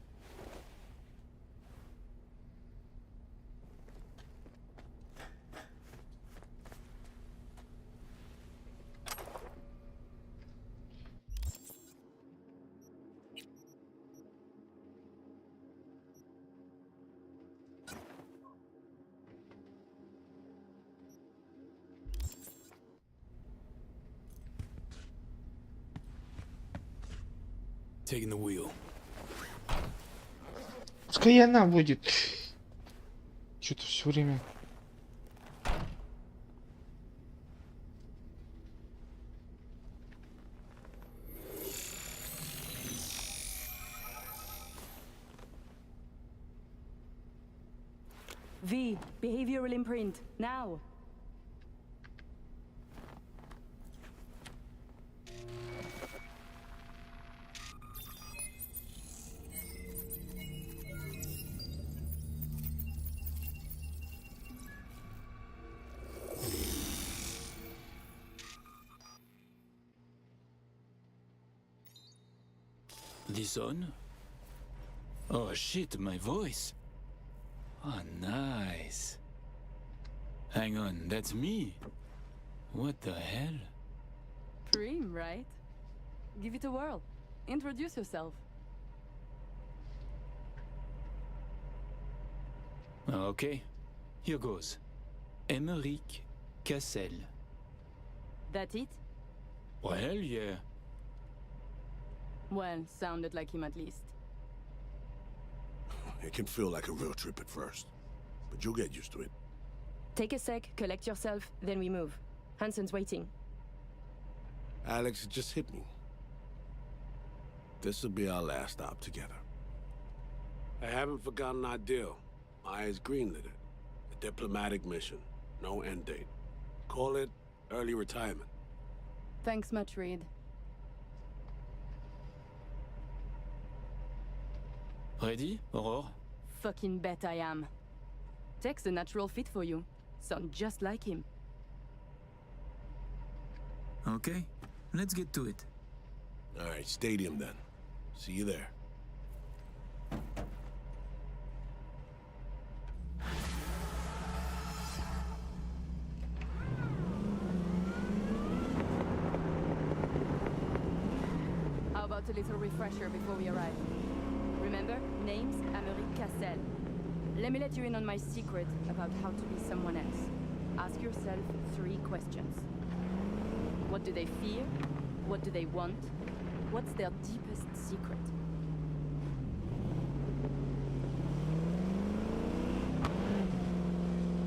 Taking the wheel. Пускай она будет. Что-то все время. V, behavioral imprint, now. This on? Oh shit, my voice. Oh, nice. Hang on, that's me. What the hell? Prim, right? Give it a whirl. Introduce yourself. Okay, here goes. Emeric Cassel. That it? Well, hell yeah. Well, sounded like him at least. It can feel like a real trip at first, but you'll get used to it. Take a sec, collect yourself, then we move. Hansen's waiting. Alex, it just hit me. This'll be our last stop together. I haven't forgotten our deal. Maya's greenlit it. A diplomatic mission. No end date. Call it early retirement. Thanks much, Reed. Ready, Aurore? Fucking bet I am. Tech's a natural fit for you. Sound just like him. Okay, let's get to it. All right, stadium then. See you there. How about a little refresher before we arrive? Remember, name's Emeric Cassel. Let me let you in on my secret about how to be someone else. Ask yourself 3 questions. What do they fear? What do they want? What's their deepest secret?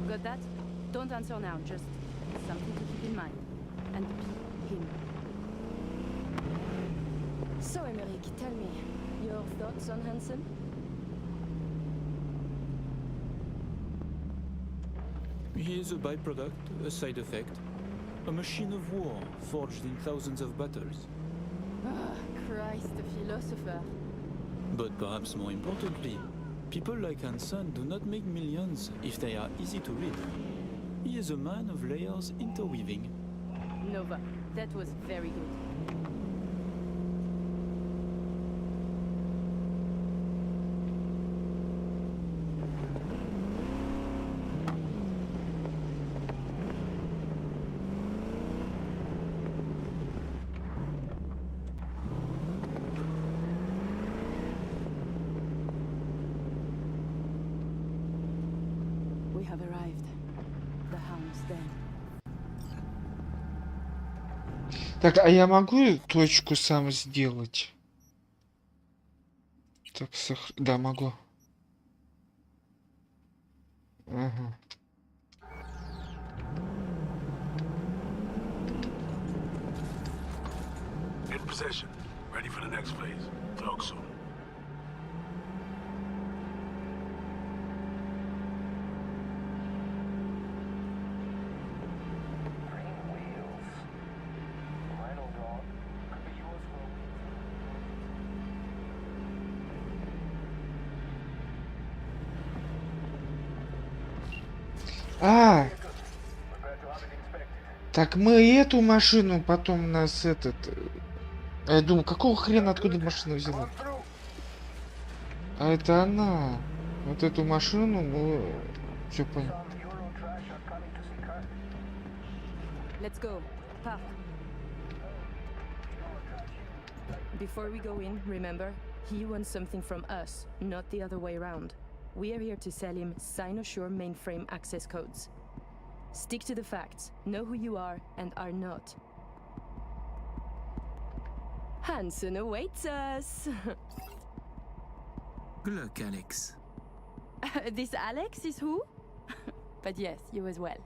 Got that? Don't answer now, just something to keep in mind. And be him. So, Emmerich, tell me, your thoughts on Hansen? He is a byproduct, a side effect. A machine of war, forged in thousands of battles. Ah, Christ, the philosopher. But perhaps more importantly, people like Hansen do not make millions if they are easy to read. He is a man of layers interweaving. Nova, that was very good. We have arrived. The hound's den. Так, а я могу точку сам сделать? Так, да, могу. Ага. In possession. Ready for the next phase. Talk soon. А! Так мы эту машину потом нас этот... Я думаю, какого хрена, откуда машина взяла? А это она. Вот эту машину мы... Все понял. Let's go. Park. Before we go in, remember, he wants something from us, not the other way around. We are here to sell him Sign-Assure mainframe access codes. Stick to the facts, know who you are and are not. Hansen awaits us! Good luck, Alex. This Alex is who? But yes, you as well.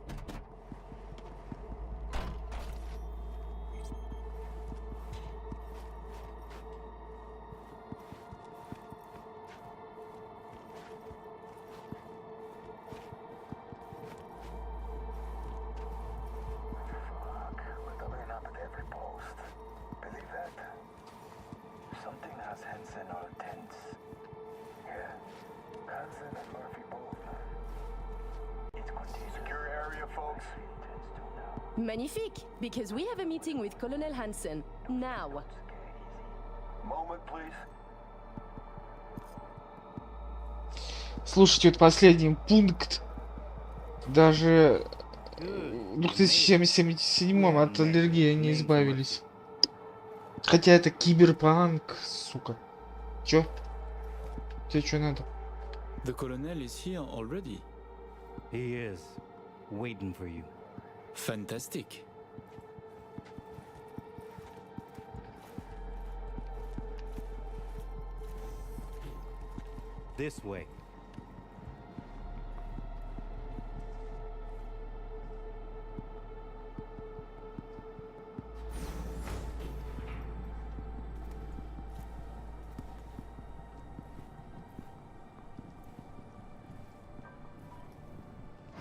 Magnifique, because we have a meeting with Colonel Hansen. Now. Moment, please. Слушайте, вот последний пункт. Даже в 2077 от аллергии не избавились. Хотя это киберпанк, сука. Чё? Тебе что надо? The colonel is here already. He is, waiting for you. Fantastic. This way.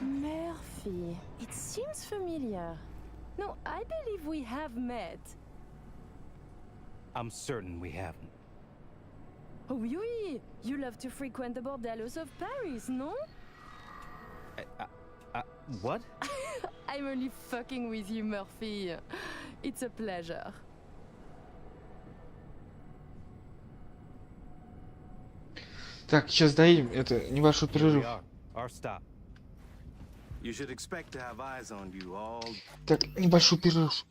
Murphy, it seems familiar. No, I believe we have met. I'm certain we haven't. Oh, oui, you love to frequent the bordellos of Paris, no? What? I'm only fucking with you, Murphy. It's a pleasure. Так, сейчас даем это небольшой перерыв. Our stop. You should expect to have eyes on you all. Так, небольшой перерыв.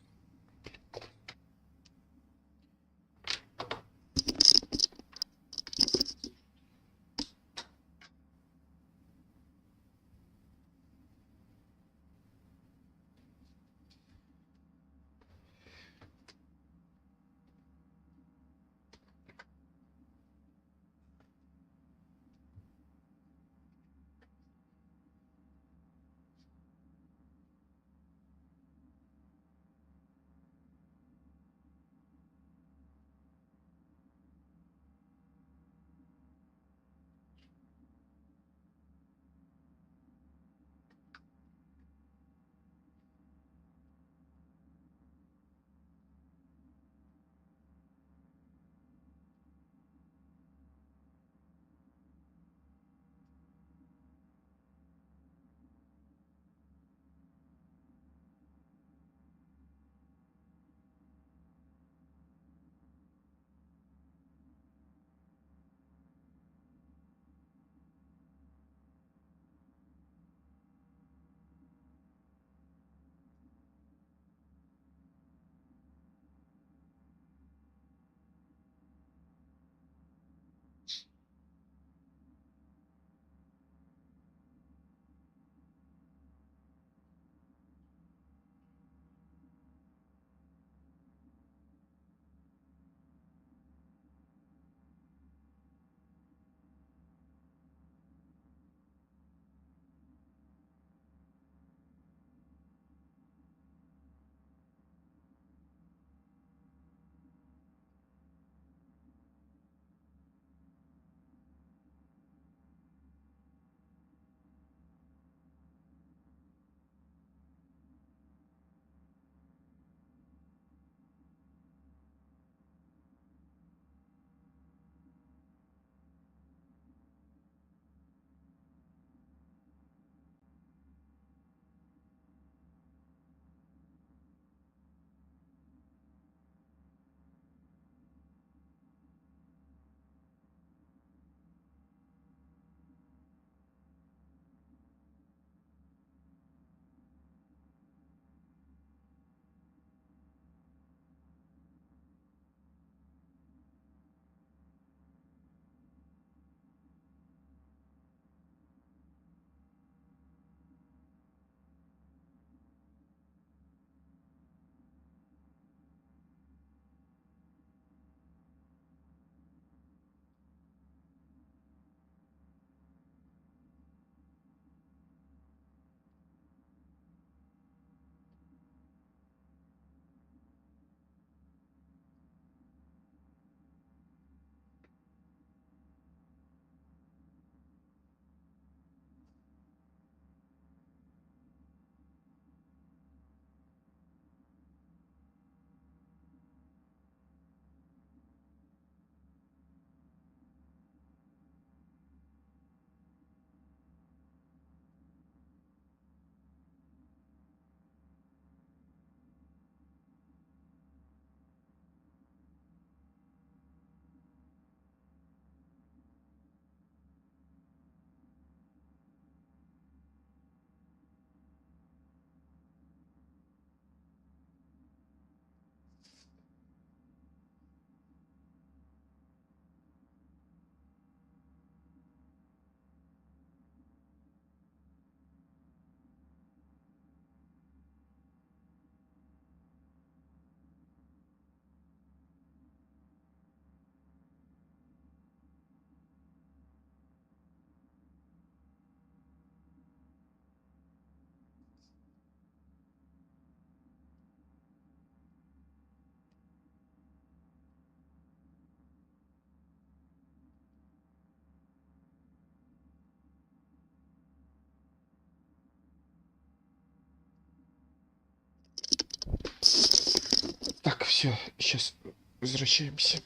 Все, сейчас возвращаемся.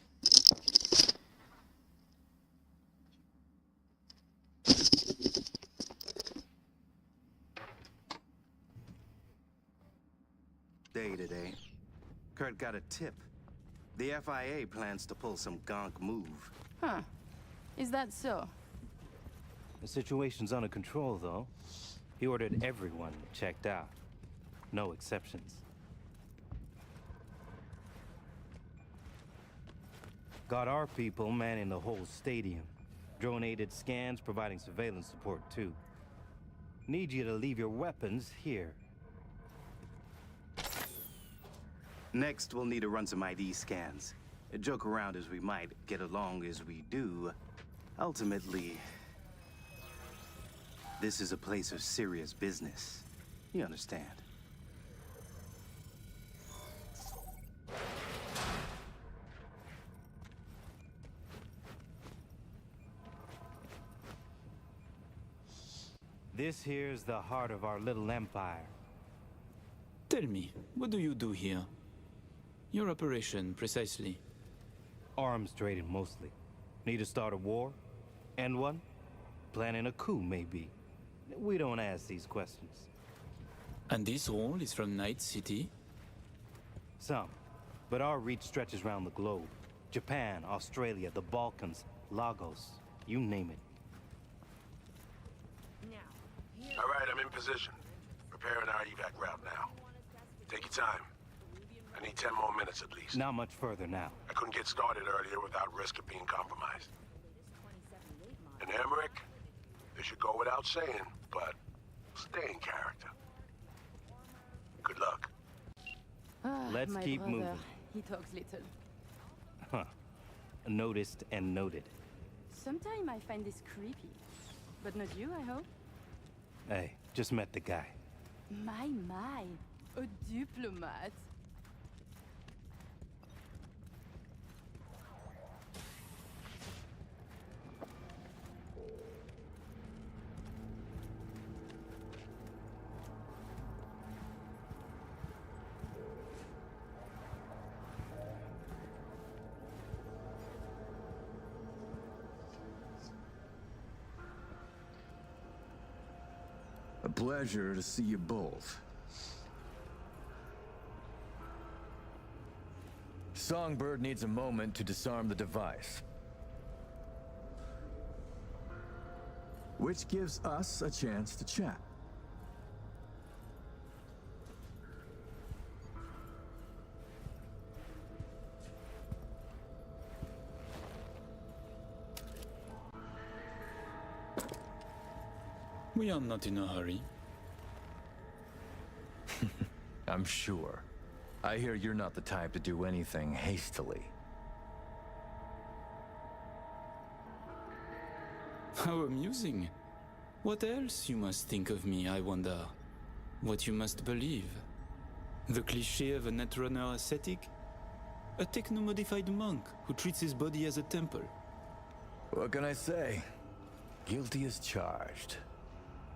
Day today. Kurt got a tip. The FIA plans to pull some gonk move. Huh. Is that so? The situation's under control, though. He ordered everyone checked out. No exceptions. Got our people manning the whole stadium. Drone-aided scans providing surveillance support, too. Need you to leave your weapons here. Next, we'll need to run some ID scans. Joke around as we might, get along as we do. Ultimately, this is a place of serious business. You understand? This here's the heart of our little empire. Tell me, what do you do here? Your operation, precisely. Arms trading, mostly. Need to start a war? End one? Planning a coup, maybe. We don't ask these questions. And this all is from Night City? Some. But our reach stretches around the globe. Japan, Australia, the Balkans, Lagos, you name it. All right, I'm in position. Preparing our evac route now. Take your time. I need 10 more minutes at least. Not much further now. I couldn't get started earlier without risk of being compromised. And Emmerich, this should go without saying, but stay in character. Good luck. Let's my keep brother. moving. He talks little. Huh. Noticed and noted. Sometimes I find this creepy. But not you, I hope. Hey, just met the guy. My, a diplomat. A pleasure to see you both. Songbird needs a moment to disarm the device. Which gives us a chance to chat. We are not in a hurry. I'm sure. I hear you're not the type to do anything hastily. How amusing. What else you must think of me, I wonder? What you must believe? The cliché of a netrunner ascetic? A techno-modified monk who treats his body as a temple? What can I say? Guilty as charged.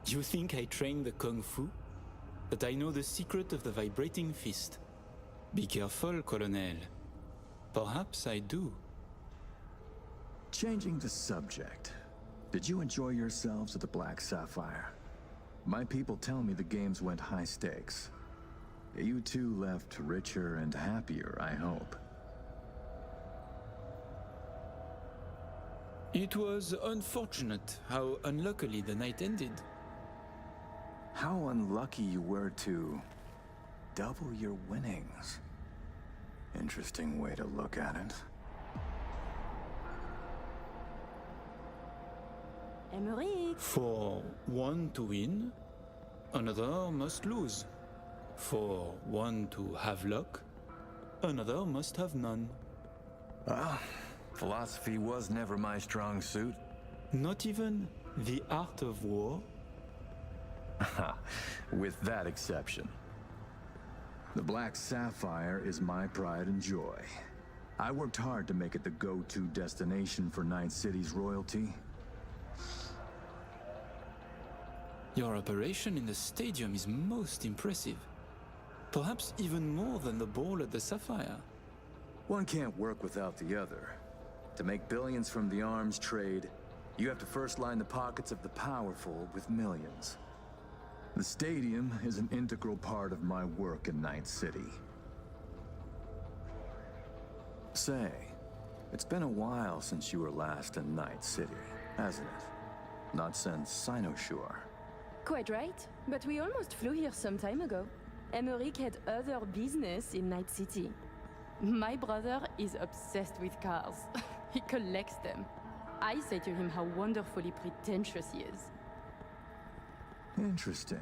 You think I train the Kung Fu? But I know the secret of the vibrating fist. Be careful, Colonel. Perhaps I do. Changing the subject. Did you enjoy yourselves at the Black Sapphire? My people tell me the games went high stakes. You two left richer and happier, I hope. It was unfortunate how unluckily the night ended. How unlucky you were to double your winnings. Interesting way to look at it. Emmerich. For one to win, another must lose. For one to have luck, another must have none. Ah, philosophy was never my strong suit. Not even the art of war? With that exception. The Black Sapphire is my pride and joy. I worked hard to make it the go-to destination for Night City's royalty. Your operation in the stadium is most impressive. Perhaps even more than the ball at the Sapphire. One can't work without the other. To make billions from the arms trade, you have to first line the pockets of the powerful with millions. The stadium is an integral part of my work in Night City. Say, it's been a while since you were last in Night City, hasn't it? Not since Cynosure. Quite right, but we almost flew here some time ago. Emmerich had other business in Night City. My brother is obsessed with cars. He collects them. I say to him how wonderfully pretentious he is. Interesting.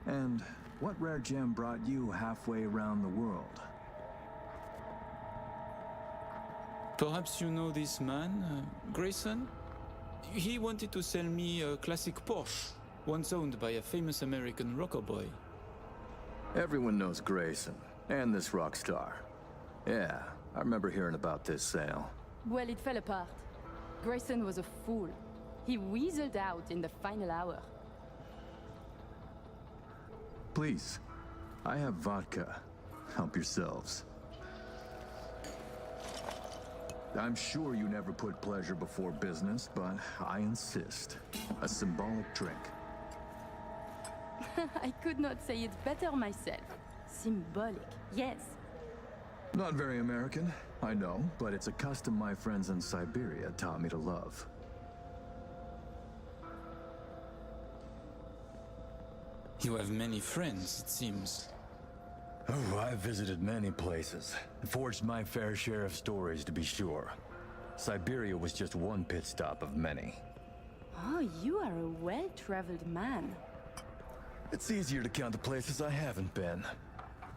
And what rare gem brought you halfway around the world? Perhaps you know this man, Grayson? He wanted to sell me a classic Porsche, once owned by a famous American rocker boy. Everyone knows Grayson, and this rock star. Yeah, I remember hearing about this sale. Well, it fell apart. Grayson was a fool. He weaseled out in the final hour. Please, I have vodka. Help yourselves. I'm sure you never put pleasure before business, but I insist. A symbolic drink. I could not say it better myself. Symbolic, yes. Not very American, I know, but it's a custom my friends in Siberia taught me to love. You have many friends, it seems. Oh, I've visited many places. Forged my fair share of stories, to be sure. Siberia was just one pit stop of many. Oh, you are a well-traveled man. It's easier to count the places I haven't been.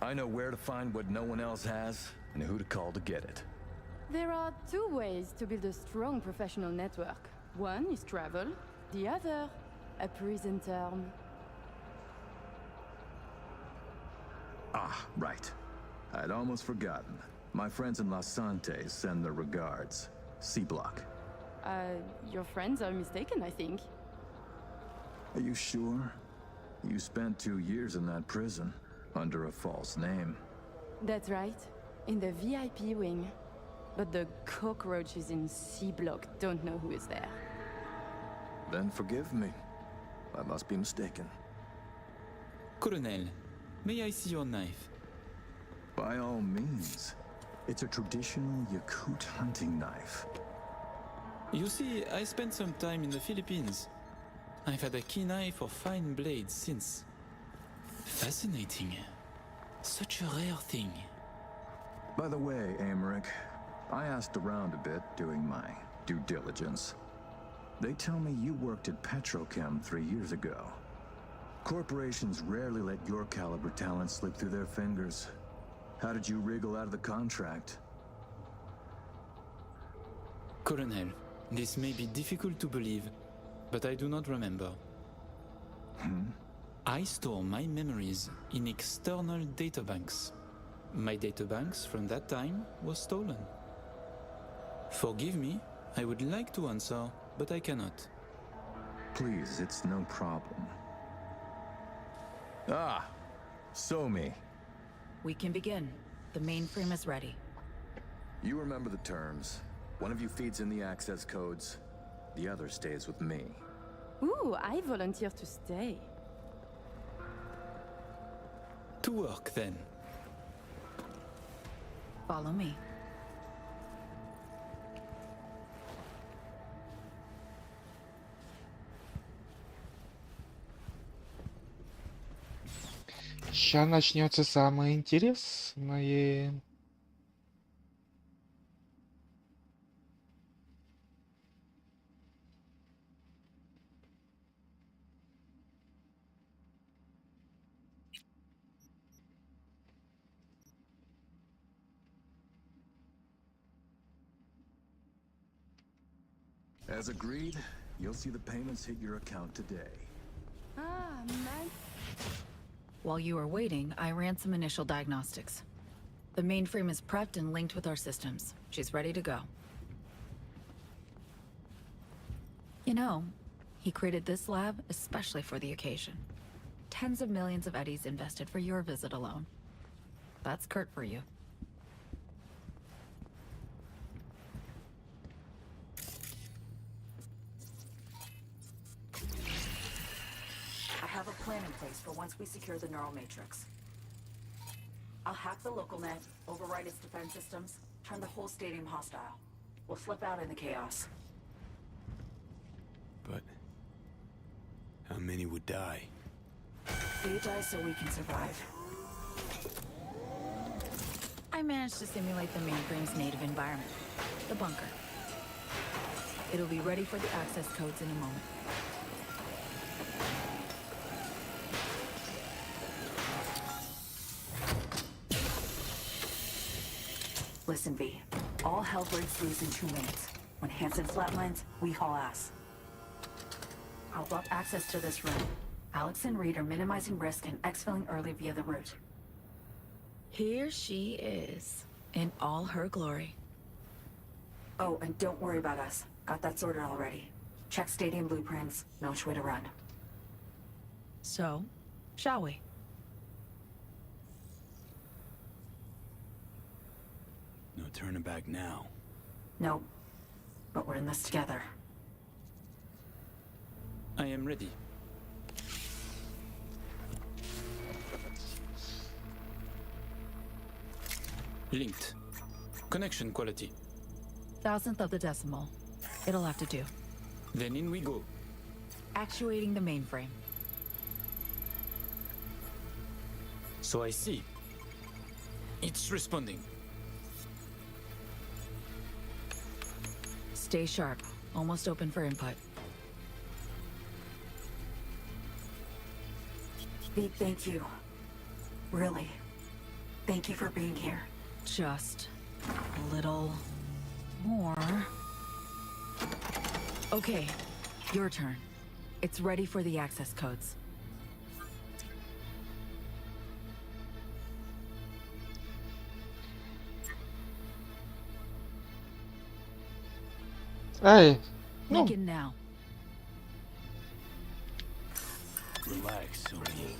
I know where to find what no one else has, and who to call to get it. There are two ways to build a strong professional network. One is travel, the other, a prison term. Ah, right. I'd almost forgotten. My friends in Los Santos send their regards. C-Block. Your friends are mistaken, I think. Are you sure? You spent 2 years in that prison, under a false name. That's right, in the VIP wing. But the cockroaches in C-Block don't know who is there. Then forgive me. I must be mistaken. Colonel, may I see your knife? By all means. It's a traditional Yakut hunting knife. You see, I spent some time in the Philippines. I've had a keen eye for fine blades since. Fascinating. Such a rare thing. By the way, Americ, I asked around a bit doing my due diligence. They tell me you worked at Petrochem 3 years ago. Corporations rarely let your caliber talent slip through their fingers. How did you wriggle out of the contract? Colonel, this may be difficult to believe, but I do not remember. I store my memories in external databanks. My databanks from that time was stolen. Forgive me, I would like to answer, but I cannot. Please, it's no problem. Ah, Somi. We can begin. The mainframe is ready. You remember the terms. One of you feeds in the access codes. The other stays with me. Ooh, I volunteer to stay. To work, then. Follow me. Сейчас начнется самое интересное. As agreed, you'll see the payments hit your account today. Ah, man. While you were waiting, I ran some initial diagnostics. The mainframe is prepped and linked with our systems. She's ready to go. You know, he created this lab especially for the occasion. Tens of millions of eddies invested for your visit alone. That's Kurt for you. plan in place for once we secure the neural matrix. I'll hack the local net, override its defense systems, turn the whole stadium hostile. We'll slip out in the chaos. But how many would die? They die so we can survive. I managed to simulate the mainframe's native environment, the bunker. It'll be ready for the access codes in a moment. Listen, V. All hell breaks loose in 2 minutes. When Hansen flatlines, we haul ass. I'll block access to this room. Alex and Reed are minimizing risk and exfilling early via the route. Here she is, in all her glory. Oh, and don't worry about us. Got that sorted already. Check stadium blueprints, no which way to run. So, shall we? No turning back now. Nope. But we're in this together. I am ready. Linked. Connection quality. 1,000th of the decimal. It'll have to do. Then in we go. Actuating the mainframe. So I see. It's responding. Stay sharp. Almost open for input. V, thank you. Really. Thank you for being here. Just a little more. Okay, your turn. It's ready for the access codes. Hey, no. Begin now. Relax, Sony.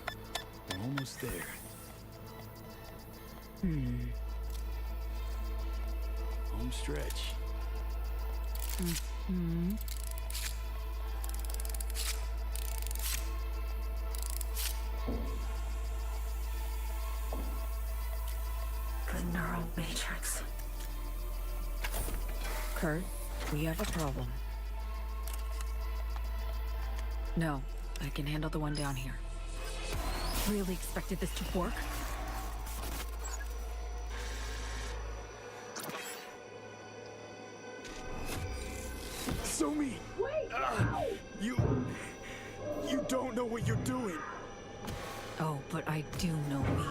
We're almost there. Home stretch. Mm-hmm. The neural matrix. Kurt, we have a problem. No, I can handle the one down here. Really expected this to work? Somi! You don't know what you're doing. Oh, but I do know me.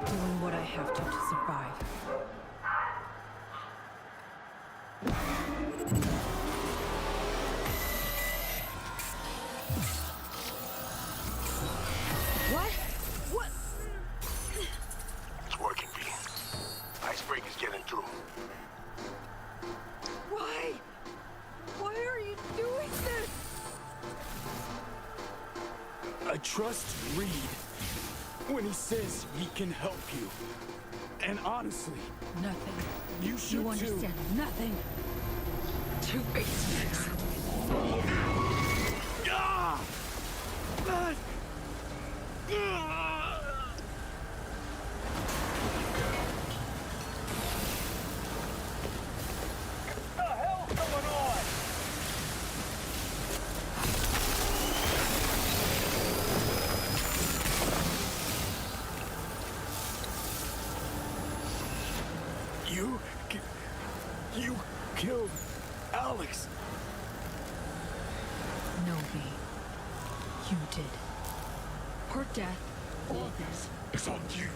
Doing what I have to survive. What? What? It's working, V. Icebreaker's getting through. Why? Why are you doing this? I trust Reed when he says he can help you. And honestly, Nothing. you should You too. understand nothing. 2 basics. Ah! Ah! What the hell's going on? You killed Alex. No, V. You did. Her death, all this, It's on you.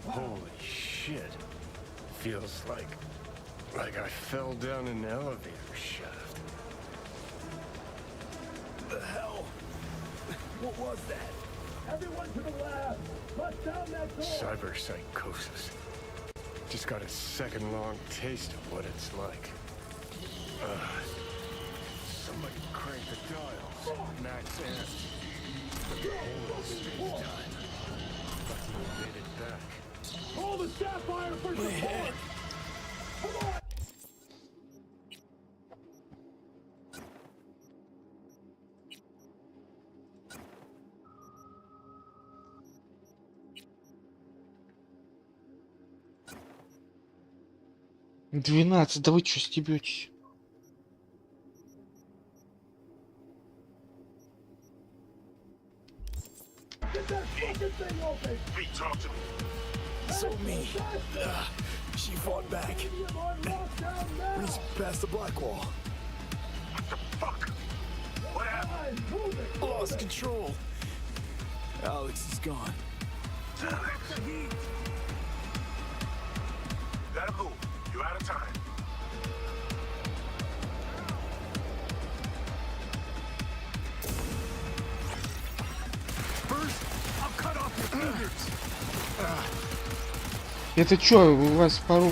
Holy shit. Feels like I fell down an elevator shaft. The hell? What was that? Everyone to the lab! Bust down that door! Cyber psychosis. Just got a second-long taste of what it's like. Somebody crank the dials. Max amp. Put the whole space-time. Hold the sapphire for support! Come on! Да вы чё стебетесь? Get that fucking thing open! Pete, talk to me. So me. She fought back. Reached past the black wall. What the fuck? What happened? Lost control. Alex is gone. Alex. You gotta move. You're out of time. First, I'll cut off your fingers. Это чё, у вас пару...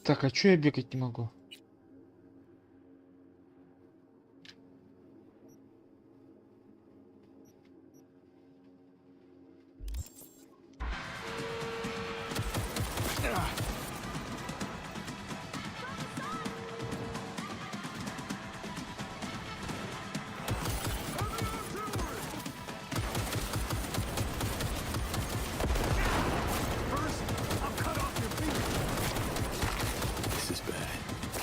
Так, а чё я бегать не могу? This is bad.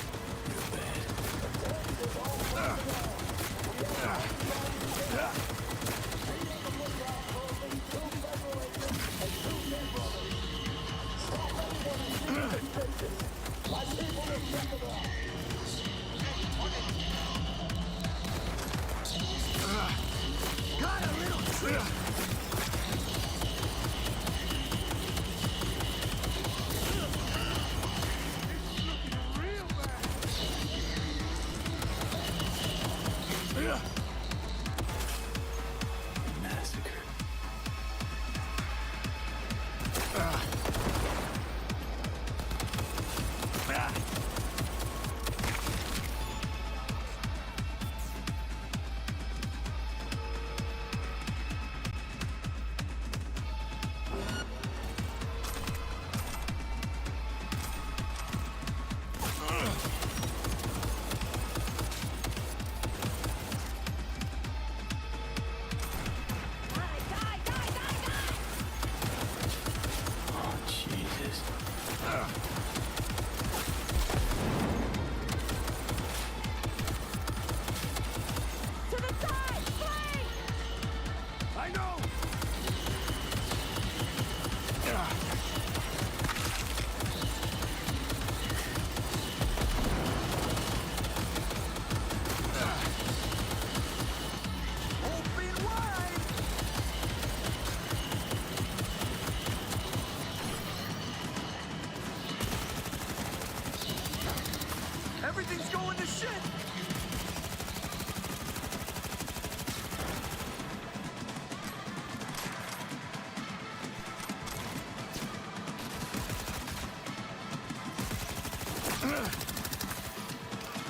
Everything's going to shit!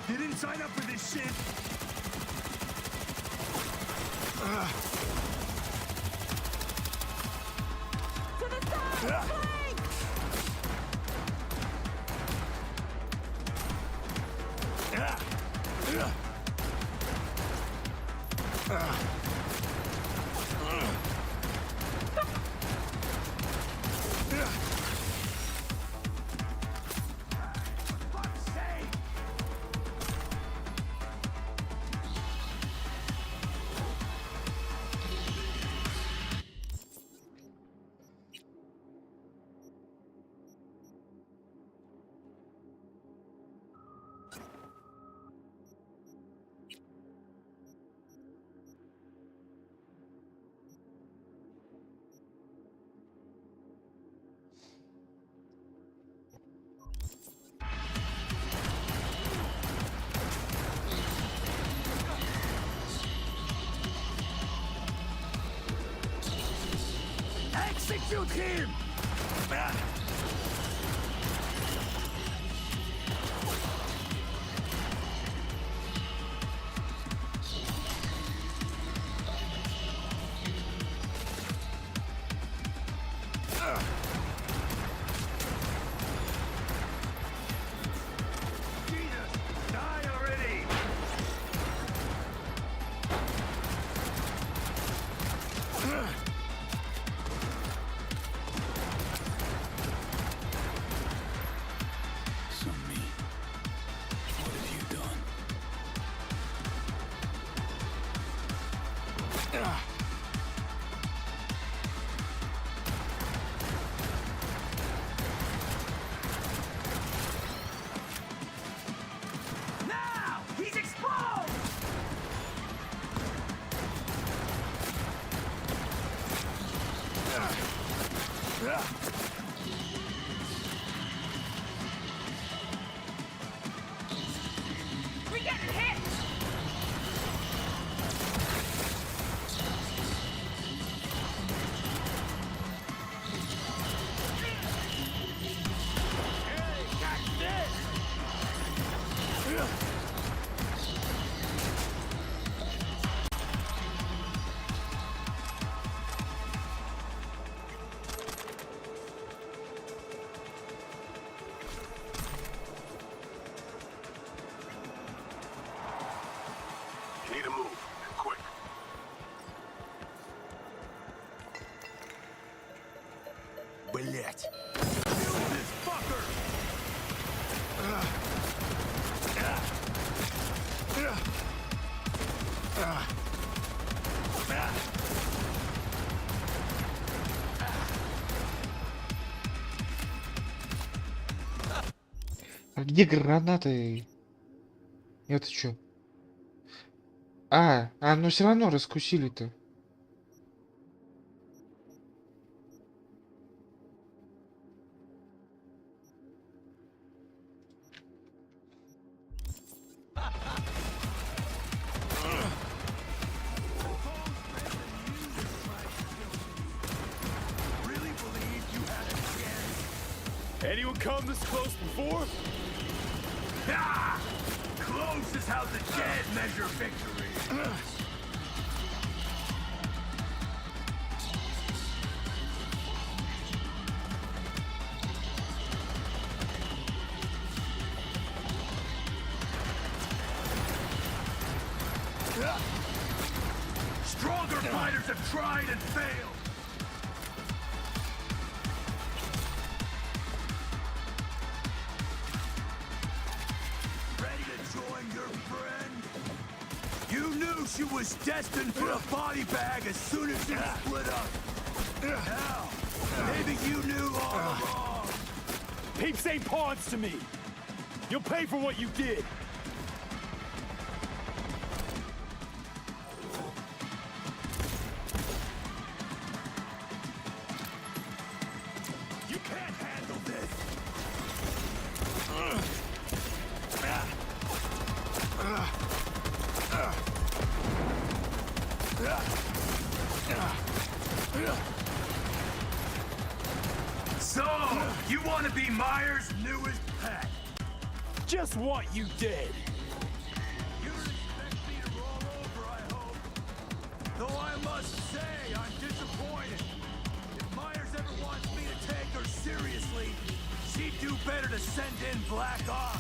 You didn't sign up for this shit! To the side! Flank! Execute him! Jesus, die already! So me. What have you done? Now! He's exposed! We're getting hit! Hey, catch this! You need to move, and quick. Блять! Kill this fucker! А где гранаты? Это что? Ну все равно раскусили-то. Really believed you had a chance? Anyone come this close before? Ah! Close is how the dead measure victory. Stronger fighters have tried and failed. Ready to join your friend? You knew she was destined for a body bag as soon as you split up. Hell, maybe you knew all along. Peeps ain't pawns to me. You'll pay for what you did. You can't handle this. Myers' newest pet. Just what you did. You don't expect me to roll over, I hope. Though I must say, I'm disappointed. If Myers ever wants me to take her seriously, she'd do better to send in Black Ops.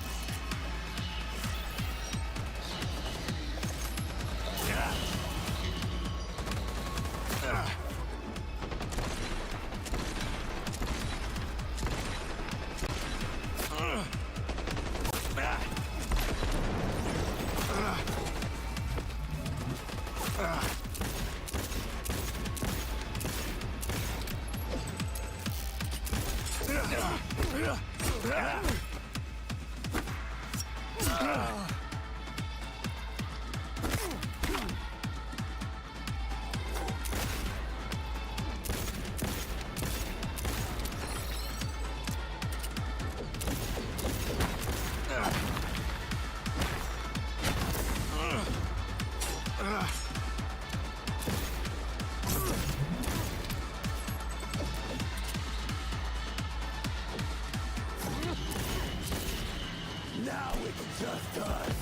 Now it's just us.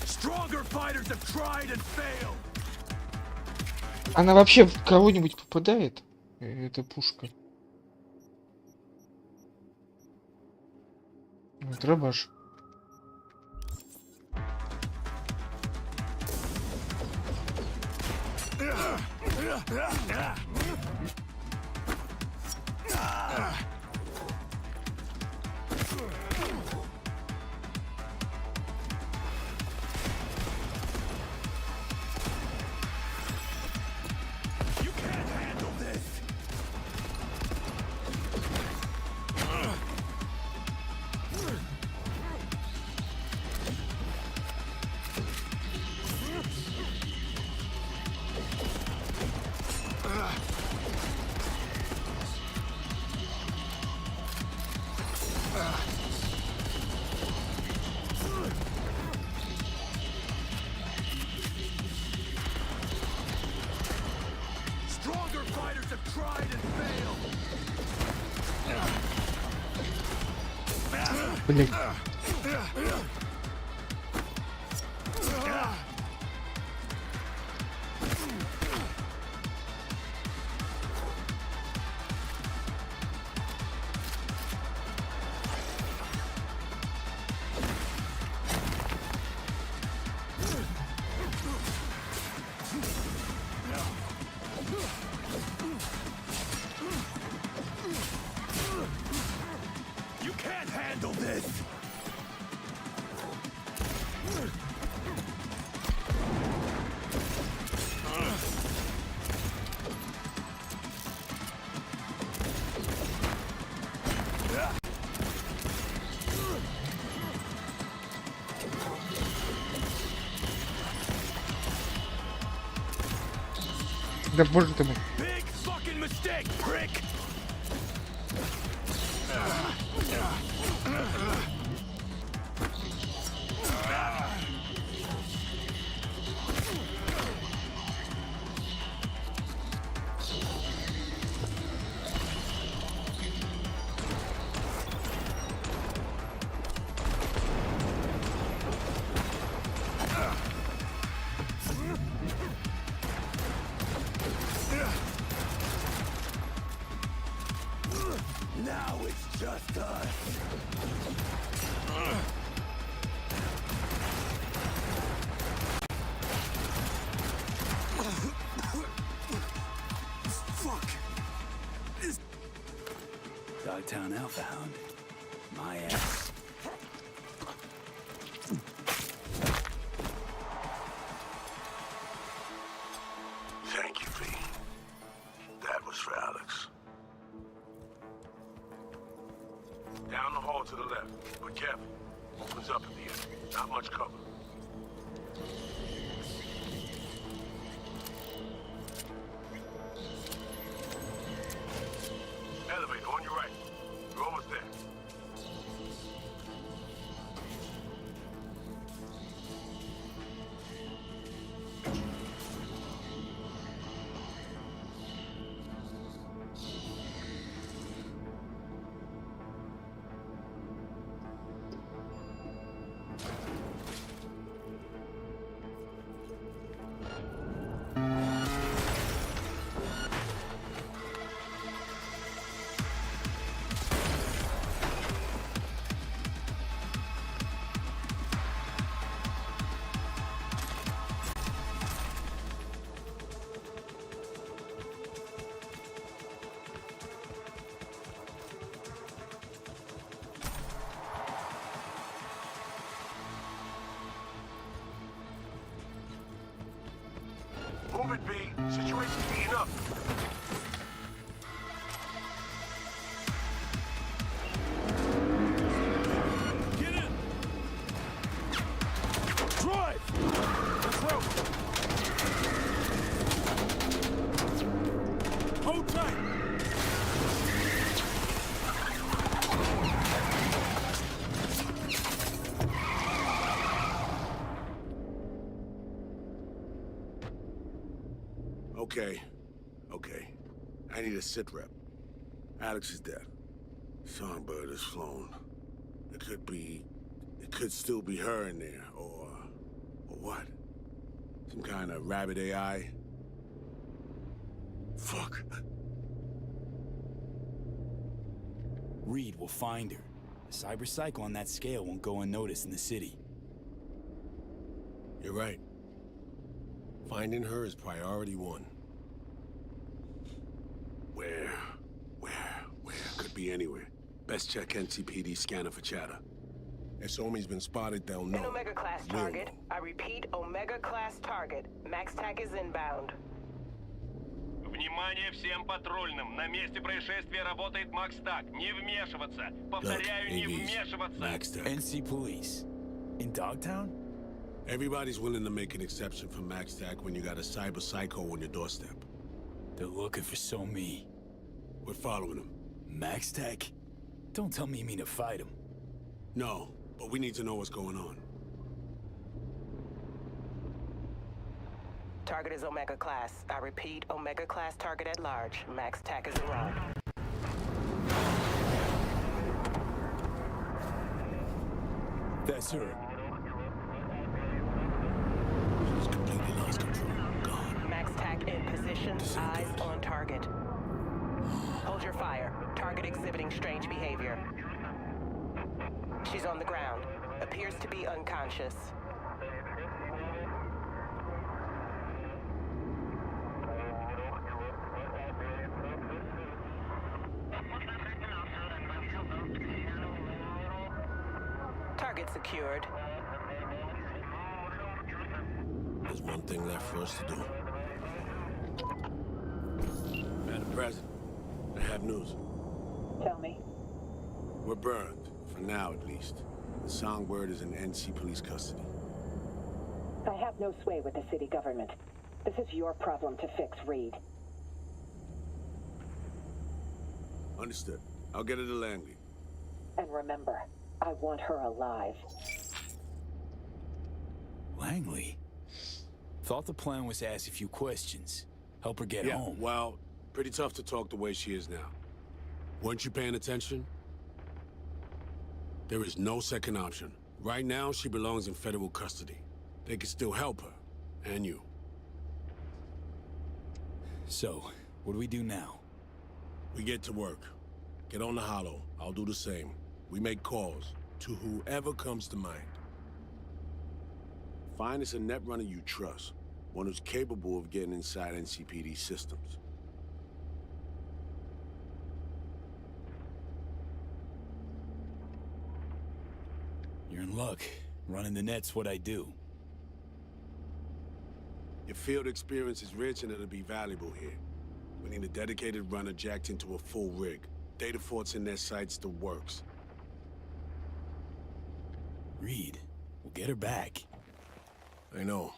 Stronger fighters have tried and failed. Она вообще в кого-нибудь попадает? Эта пушка. Дробаш. Stronger fighters have tried and failed. Блин. You can't handle this. Да боже ты мой. Big fucking mistake, prick. Now it's just us. Fuck. Dogtown Alpha Hound. My ass. Thank you, V. That was for Alex. Down the hall to the left. But careful. Opens up at the end. Not much cover. Elevator on your right. You're almost there. Move it, B. Situation's heating up. Get in! Drive! Let's roll! Hold tight! Okay. I need a sit rep. Alex is dead. Songbird has flown. It could still be her in there, or what? Some kind of rabbit AI? Fuck. Reed will find her. A cyber cycle on that scale won't go unnoticed in the city. You're right. Finding her is priority one. Where? Could be anywhere. Best check NCPD scanner for chatter. If Somi's been spotted, they'll know. An Omega-class target. I repeat, Omega-class target. Max TAC is inbound. Внимание всем патрульным! На месте происшествия работает Макс Так. Не вмешиваться! Повторяю, не вмешиваться! NC Police. In Dogtown? Everybody's willing to make an exception for Max TAC when you got a cyber psycho on your doorstep. They're looking for Somi. We're following him. Max Tech? Don't tell me you mean to fight him. No, but we need to know what's going on. Target is Omega-class. I repeat, Omega-class target at large. Max TAC is around. That's her. She's completely lost control. Gone. Max TAC in position. Eyes on target. Hold your fire. Target exhibiting strange behavior. She's on the ground. Appears to be unconscious. Target secured. There's one thing left for us to do. Madam President, I have news. Tell me. We're burned, for now at least. The Songbird is in NC Police custody. I have no sway with the city government. This is your problem to fix, Reed. Understood. I'll get her to Langley. And remember, I want her alive. Langley? Thought the plan was to ask a few questions. Help her get home. Well, pretty tough to talk the way she is now. Weren't you paying attention? There is no second option. Right now, she belongs in federal custody. They can still help her, and you. So, what do we do now? We get to work. Get on the hollow. I'll do the same. We make calls to whoever comes to mind. Find us a net runner you trust. One who's capable of getting inside NCPD systems. You're in luck. Running the net's what I do. Your field experience is rich and it'll be valuable here. We need a dedicated runner jacked into a full rig. Data forts in their sights, the works. Reed, we'll get her back. I know.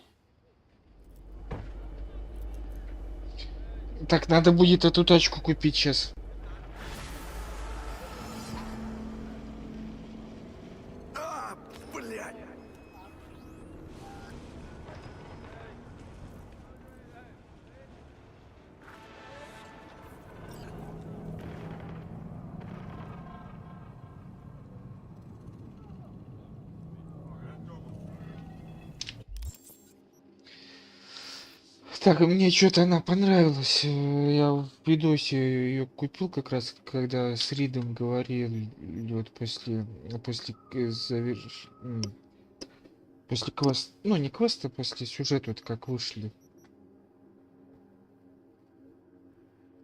Так, надо будет эту тачку купить сейчас. Блядь! Так, и мне что-то она понравилась. Я в видосе ее купил как раз, когда с Ридом говорили, вот после после квеста, ну не квеста, после сюжета, вот как вышли.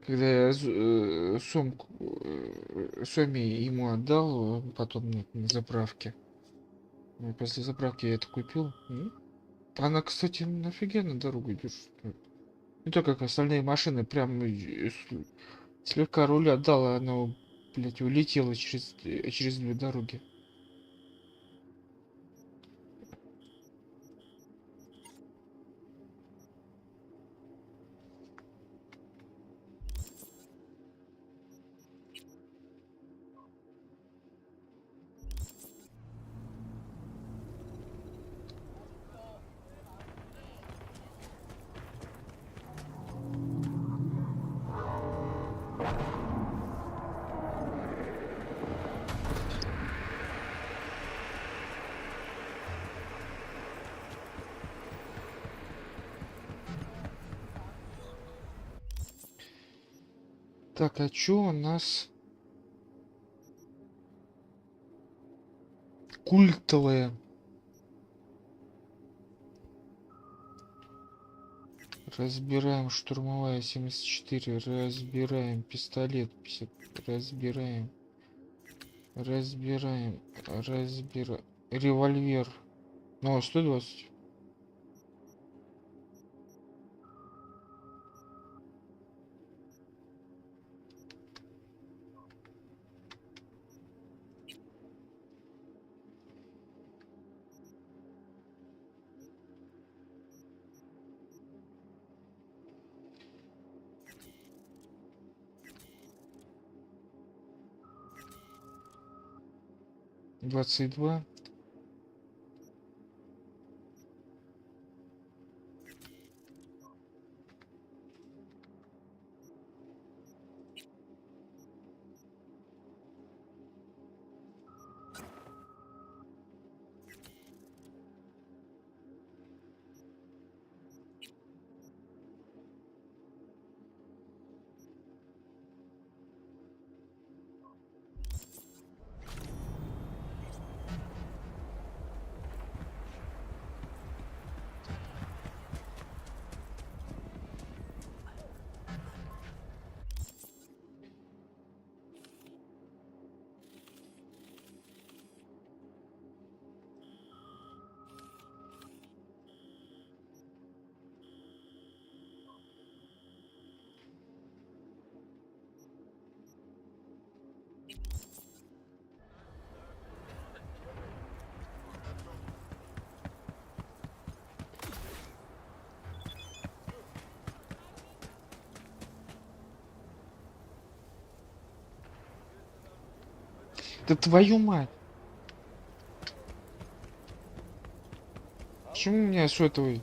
Когда я сумку Соме ему отдал, он потом на заправке. После заправки я это купил. Она, кстати, офигенно дорогу держит. Не то, как остальные машины, прям слегка руль отдала, она, блядь, улетела через две дороги. Так, а чё у нас? Культовая. Разбираем штурмовая 74, разбираем пистолет 50, разбираем револьвер. Ну, 120. Двадцать два. Да твою мать! Почему у меня сотовый?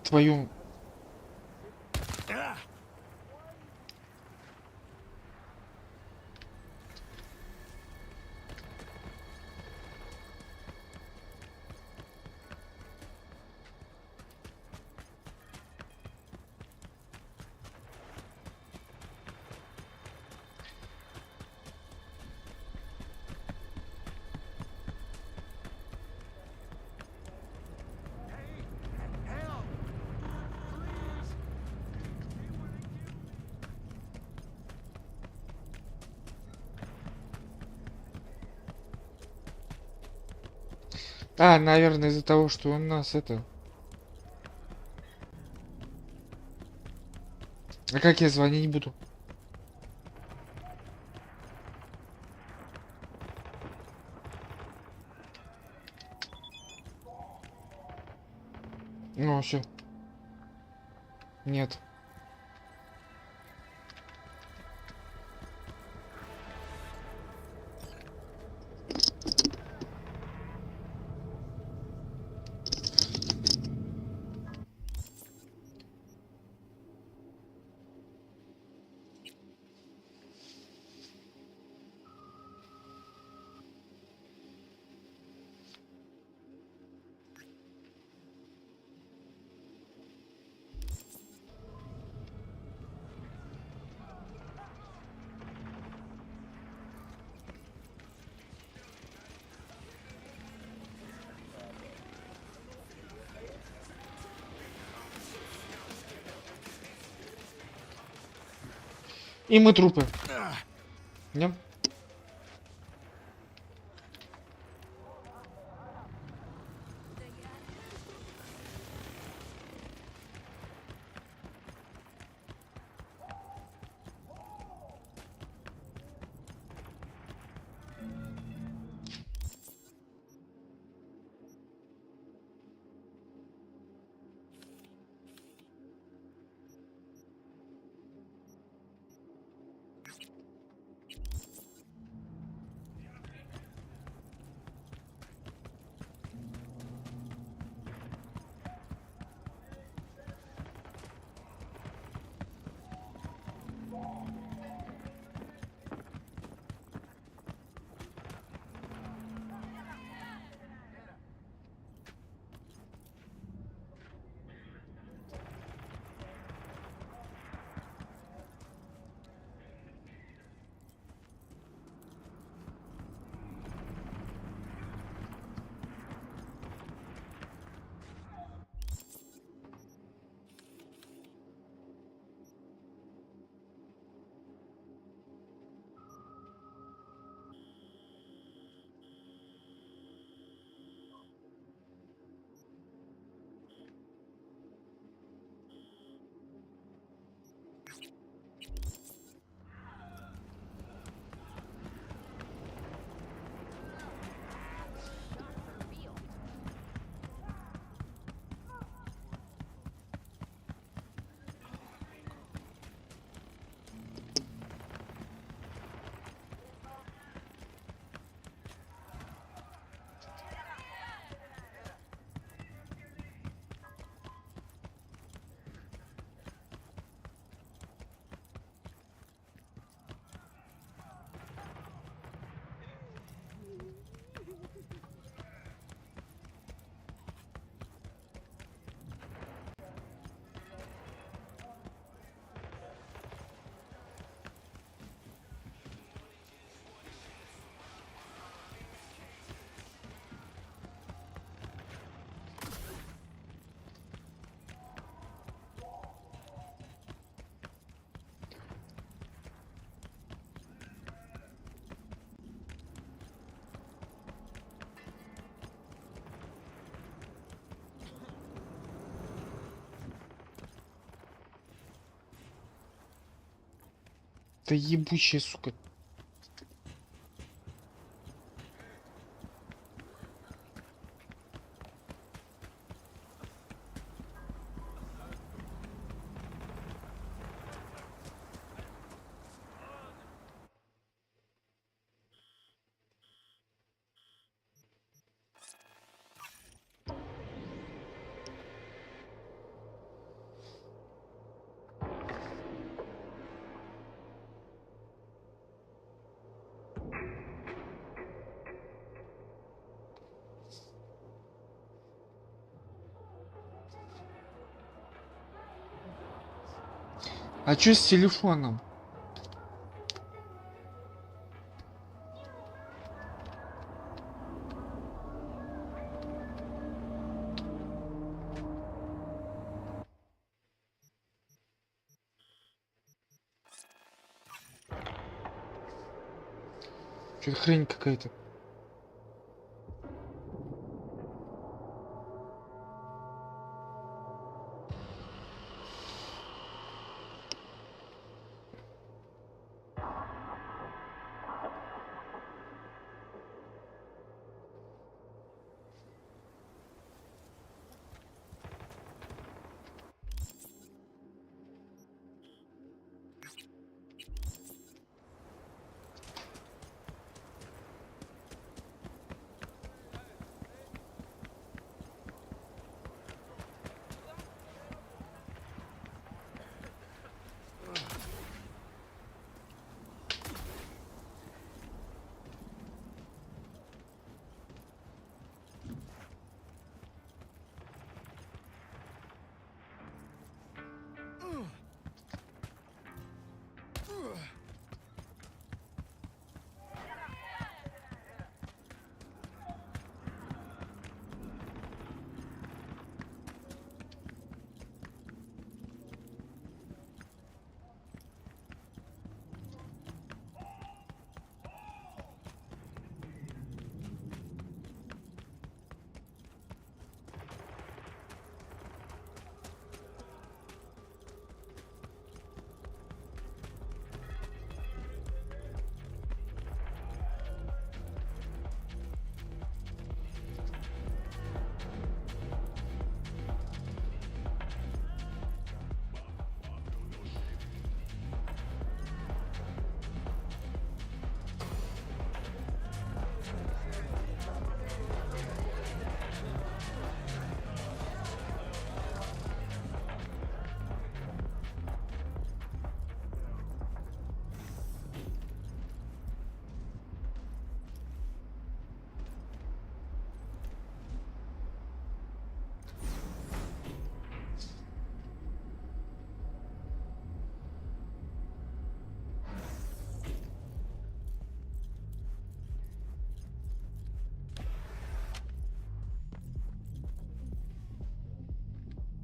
Твою... А, наверное, из-за того, что у нас это... А как я звонить буду? Ну, все. Нет. И мы трупы. Идем? Да ебучая, сука. А чё с телефоном? Чё-то хрень какая-то.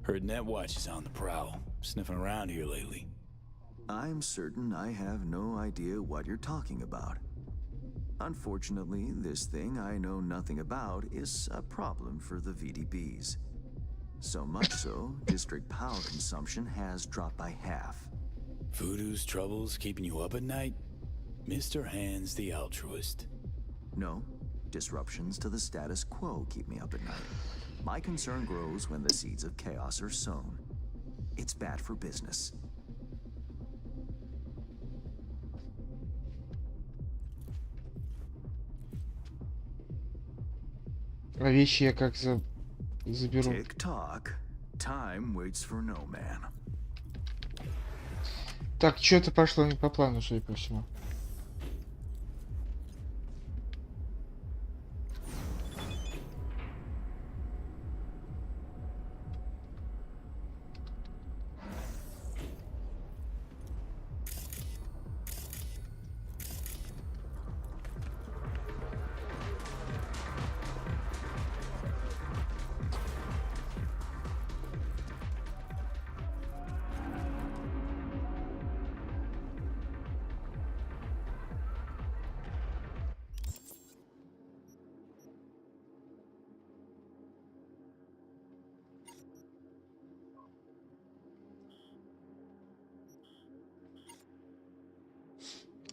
Heard Netwatch is on the prowl, sniffing around here lately. I'm certain I have no idea what you're talking about. Unfortunately, this thing I know nothing about is a problem for the VDBs. So much so, district power consumption has dropped by half. Voodoo's troubles keeping you up at night? Mr. Hands the altruist. No, disruptions to the status quo keep me up at night. My concern grows when the seeds of chaos are sown. It's bad for business. А вещи я как заберу? Tick-tock. Time waits for no man. Так, что-то пошло не по плану, судя по всему.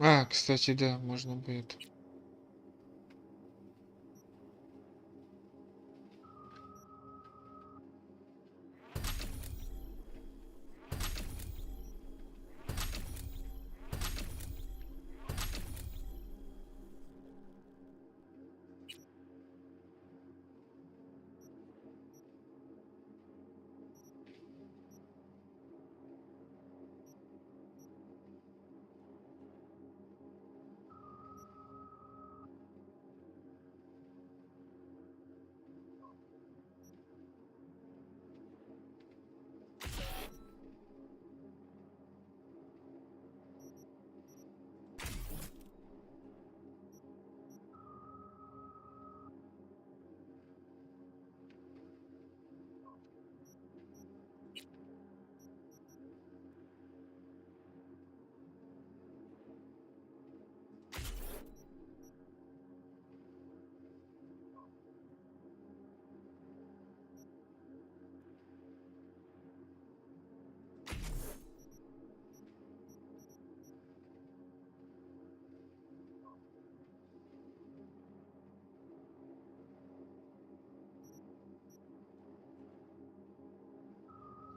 А, кстати, да, можно будет.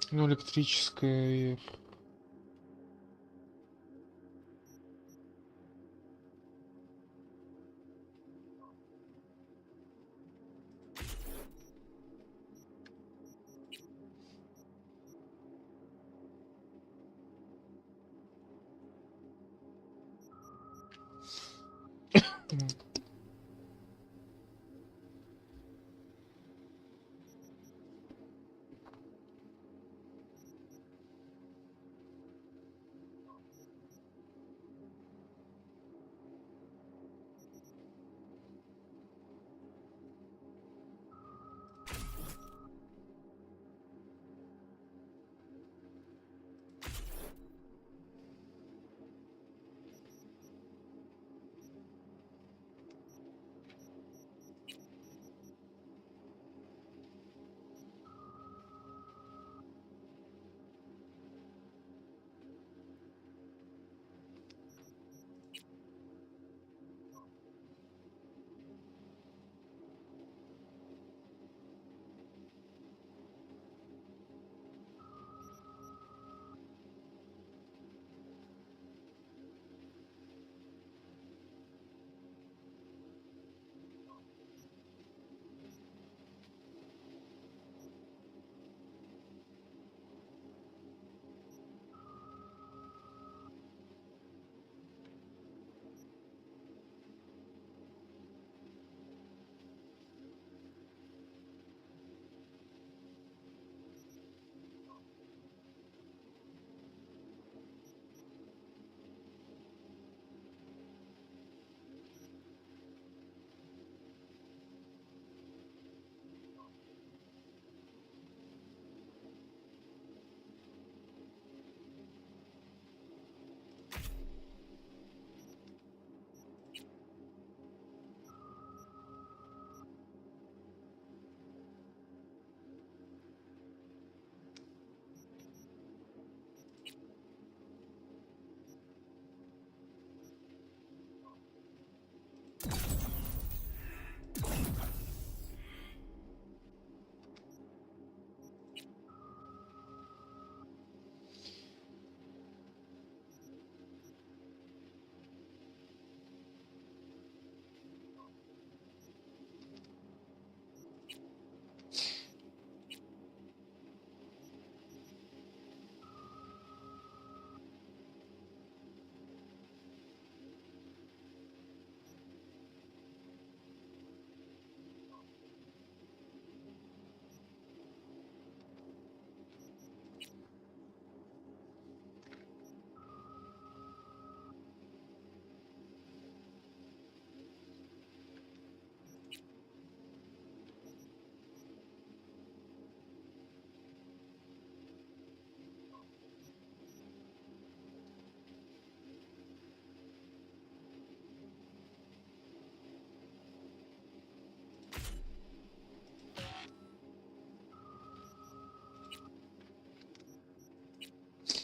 Ну, электрическая.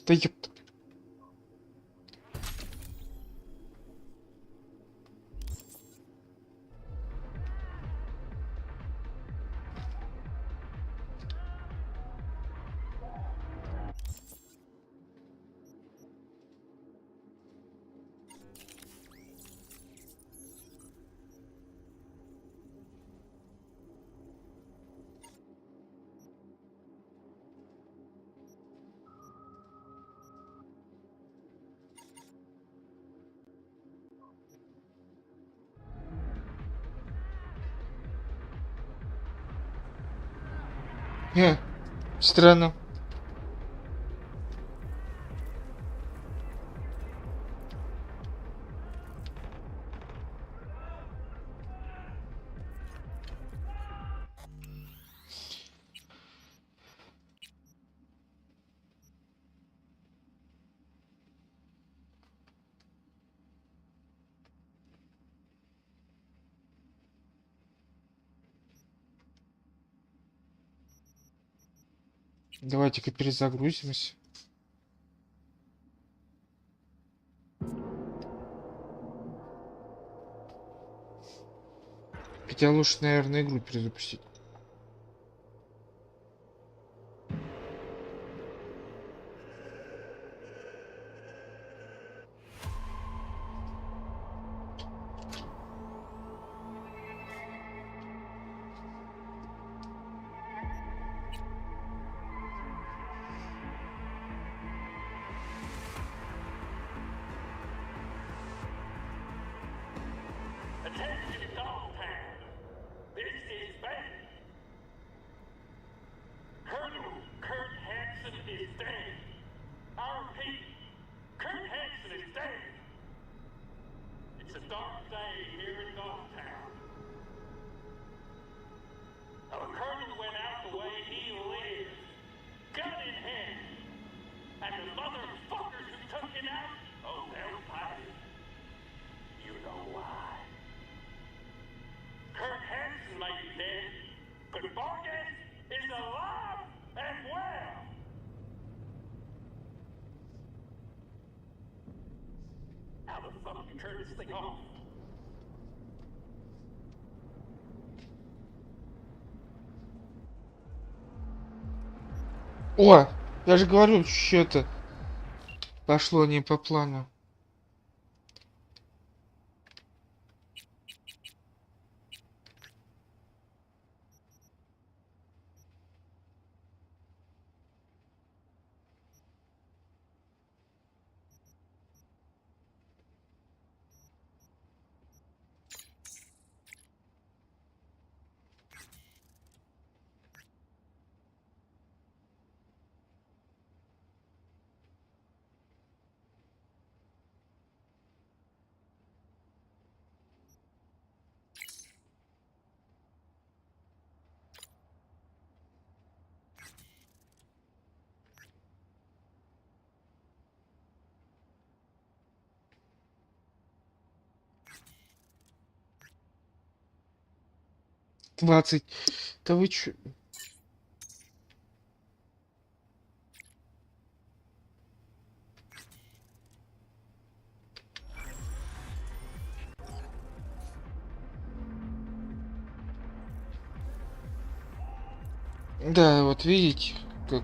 Да ёпта. Странно. Давайте-ка перезагрузимся. Хотя лучше, наверное, игру перезапустить. Attention, Dogtown. This is bad. Colonel Kurt Hansen is dead. I repeat, Kurt Hansen is dead. It's a dark day here in Dogtown. Our colonel went out the way he lived, gun in hand. And the motherfuckers who took him out, oh, they'll pay. You know why. Kurt Hansen may be dead, but Vargas is alive and well. How the fuck do you turn this thing off? О, я же говорю, что-то пошло не по плану. Двадцать. Да вы чё? Да, вот видите, как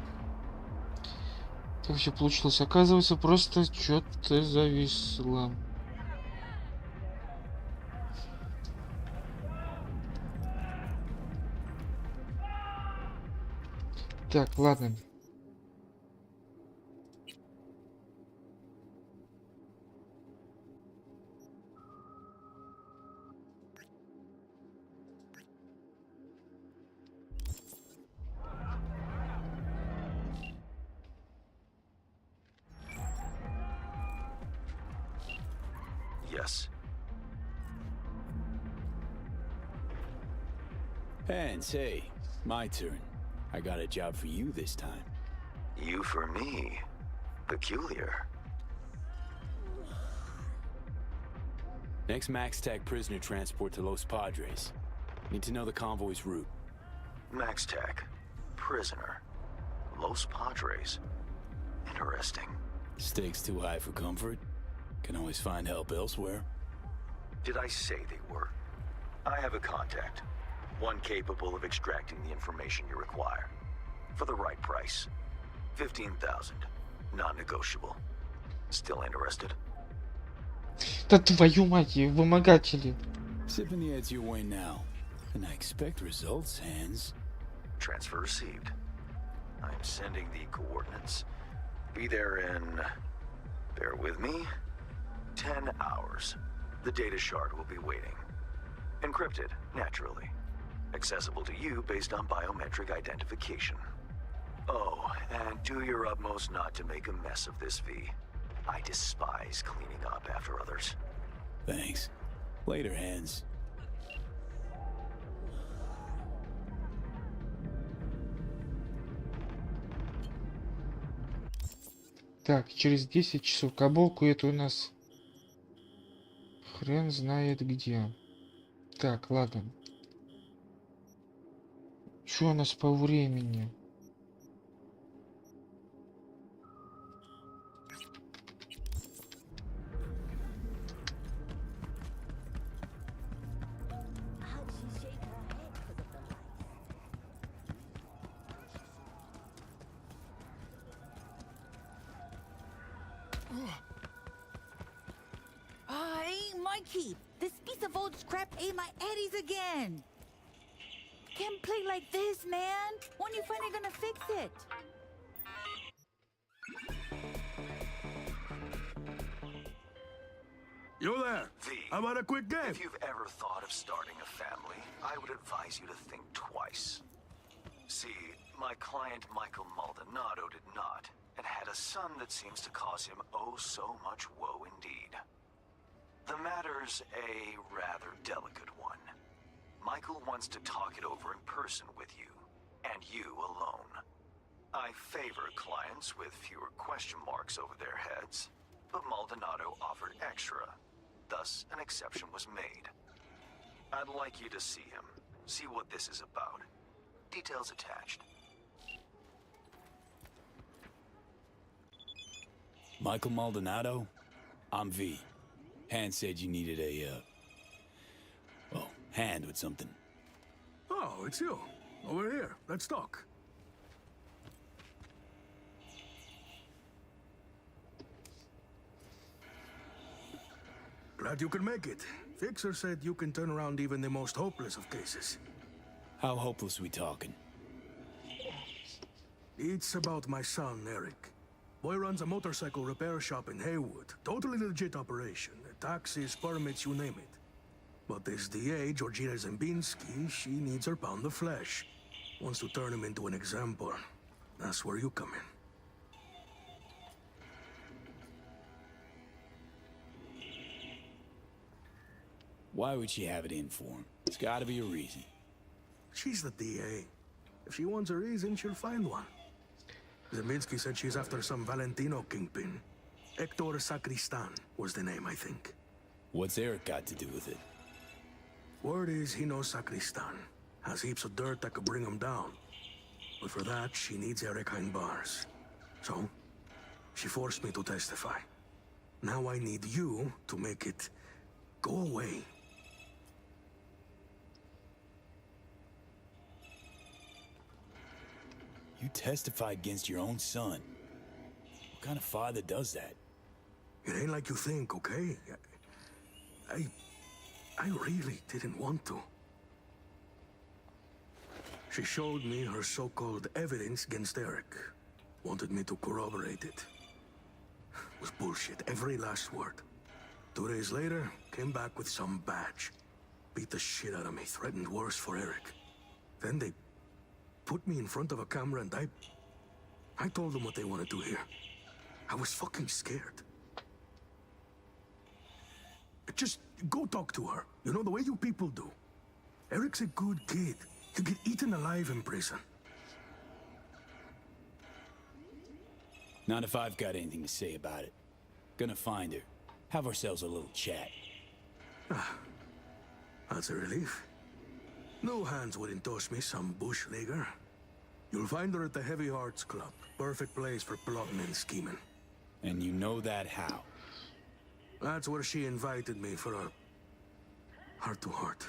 все получилось. Оказывается, просто что-то зависло. Так, ладно. Yes. And hey, my turn. I got a job for you this time. You for me? Peculiar. Next MaxTac prisoner transport to Los Padres. Need to know the convoy's route. MaxTac. Prisoner. Los Padres. Interesting. Stakes too high for comfort? Can always find help elsewhere. Did I say they were? I have a contact. One capable of extracting the information you require. For the right price. 15,000. Non-negotiable. Still interested? Да твою мать, вымогатели. Sipping the heads your way now. And I expect results, Hans. Transfer received. I'm sending the coordinates. Be there in... bear with me. 10 hours. The data shard will be waiting. Encrypted, naturally. Accessible to you based on biometric identification. Oh, and do your utmost not to make a mess of this, V. I despise cleaning up after others. Thanks. Later, Hans. Так, через 10 часов. Каболку это у нас хрен знает где. Так, ладно. Что у нас по времени? Ain't my key. This piece of old scrap ate my eddies again. Can't play like this, man. When you finally gonna fix it? You there? V. How about a quick game? If you've ever thought of starting a family, I would advise you to think twice. See, my client Michael Maldonado did not, and had a son that seems to cause him oh so much woe indeed. The matter's a rather delicate one. Michael wants to talk it over in person with you, and you alone. I favor clients with fewer question marks over their heads, but Maldonado offered extra. Thus, an exception was made. I'd like you to see him, see what this is about. Details attached. Michael Maldonado? I'm V. Hans said you needed a, hand with something. Oh, it's you. Over here. Let's talk. Glad you can make it. Fixer said you can turn around even the most hopeless of cases. How hopeless we talking? It's about my son, Eric. Boy runs a motorcycle repair shop in Haywood. Totally legit operation. Taxes, permits, you name it. But this DA, Georgina Zembinski, she needs her pound of flesh. Wants to turn him into an example. That's where you come in. Why would she have it in for him? It's gotta be a reason. She's the DA. If she wants a reason, she'll find one. Zembinski said she's after some Valentino kingpin. Hector Sacristan was the name, I think. What's Eric got to do with it? Word is he knows Sacristan. Has heaps of dirt that could bring him down. But for that, she needs Eric behind bars. So, she forced me to testify. Now I need you to make it go away. You testify against your own son. What kind of father does that? It ain't like you think, okay? I really didn't want to. She showed me her so-called evidence against Eric. Wanted me to corroborate it. It was bullshit, every last word. 2 days later, came back with some badge. Beat the shit out of me, threatened worse for Eric. Then they put me in front of a camera and I told them what they wanted to hear. I was fucking scared. Just go talk to her. You know, the way you people do. Eric's a good kid. He'll get eaten alive in prison. Not if I've got anything to say about it. Gonna find her. Have ourselves a little chat. That's a relief. No hands would endorse me some bush leaguer. You'll find her at the Heavy Hearts Club. Perfect place for plotting and scheming. And you know that how? That's where she invited me for a heart-to-heart.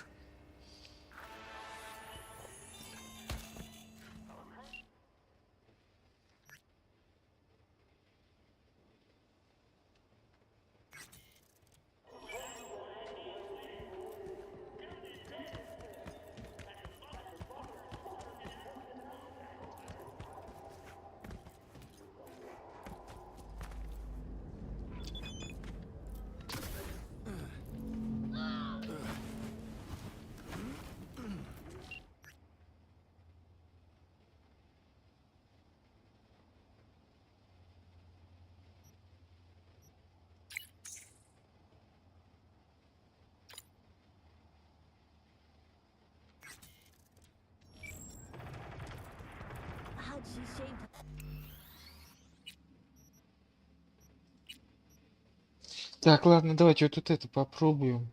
Так, ладно, давайте вот тут это попробуем.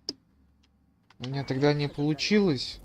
У меня тогда не получилось.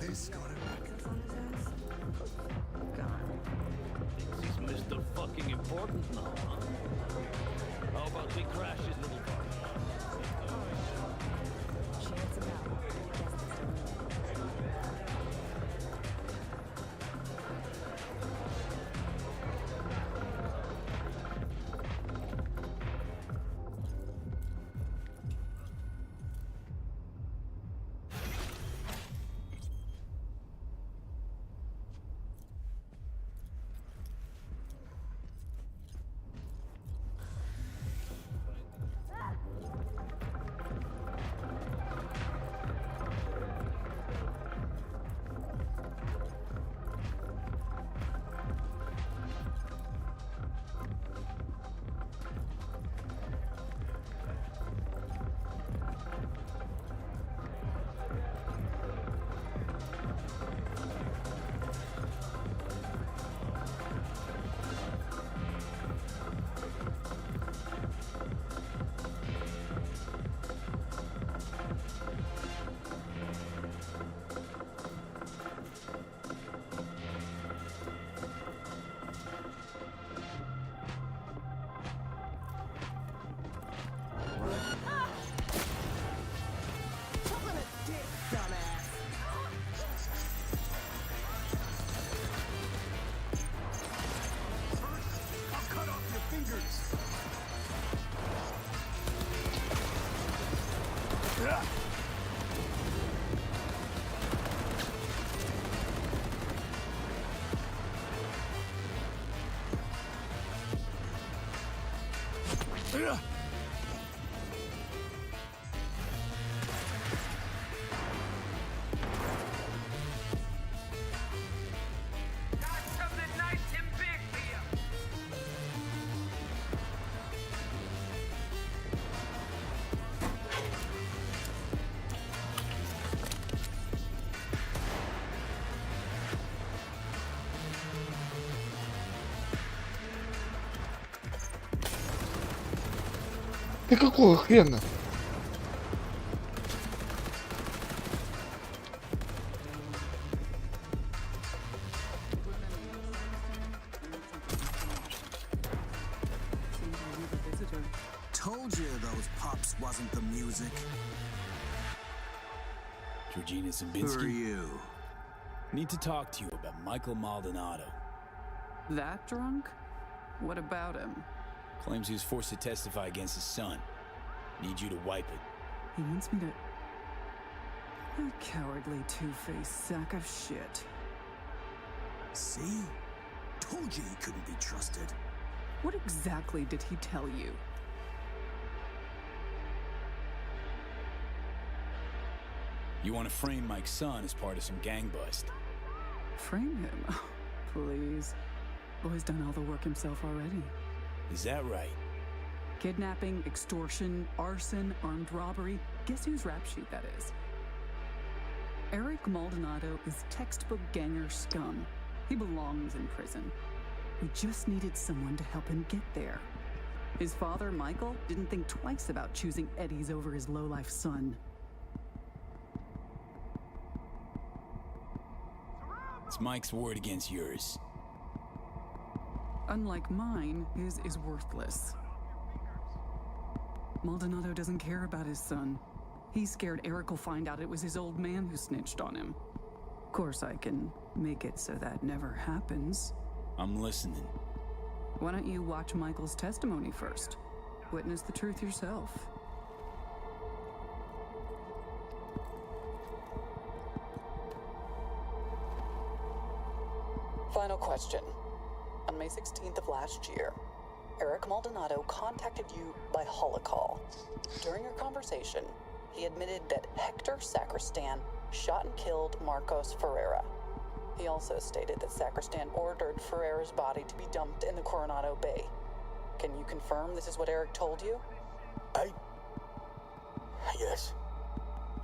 This got it back. Thinks he's Mr. Fucking Important now, huh? How about we crash his little party? Да какого хрена? Told you those pups wasn't the music. Georgina Who are Zimbinski? you? Need to talk to you about Michael Maldonado. That drunk? What about him? Claims he was forced to testify against his son. Need you to wipe it. He wants me to... A cowardly, two-faced sack of shit. See? Told you he couldn't be trusted. What exactly did he tell you? You want to frame Mike's son as part of some gang bust. Frame him? Please. Boy's done all the work himself already. Is that right? Kidnapping, extortion, arson, armed robbery. Guess whose rap sheet that is? Eric Maldonado is textbook ganger scum. He belongs in prison. We just needed someone to help him get there. His father, Michael, didn't think twice about choosing Eddie's over his lowlife son. It's Mike's word against yours. Unlike mine, his is worthless. Maldonado doesn't care about his son. He's scared Eric will find out it was his old man who snitched on him. Of course, I can make it so that never happens. I'm listening. Why don't you watch Michael's testimony first? Witness the truth yourself. Final question. On May 16th of last year, Eric Maldonado contacted you by holocall. During your conversation, he admitted that Hector Sacristan shot and killed Marcos Ferreira. He also stated that Sacristan ordered Ferreira's body to be dumped in the Coronado Bay. Can you confirm this is what Eric told you? Yes.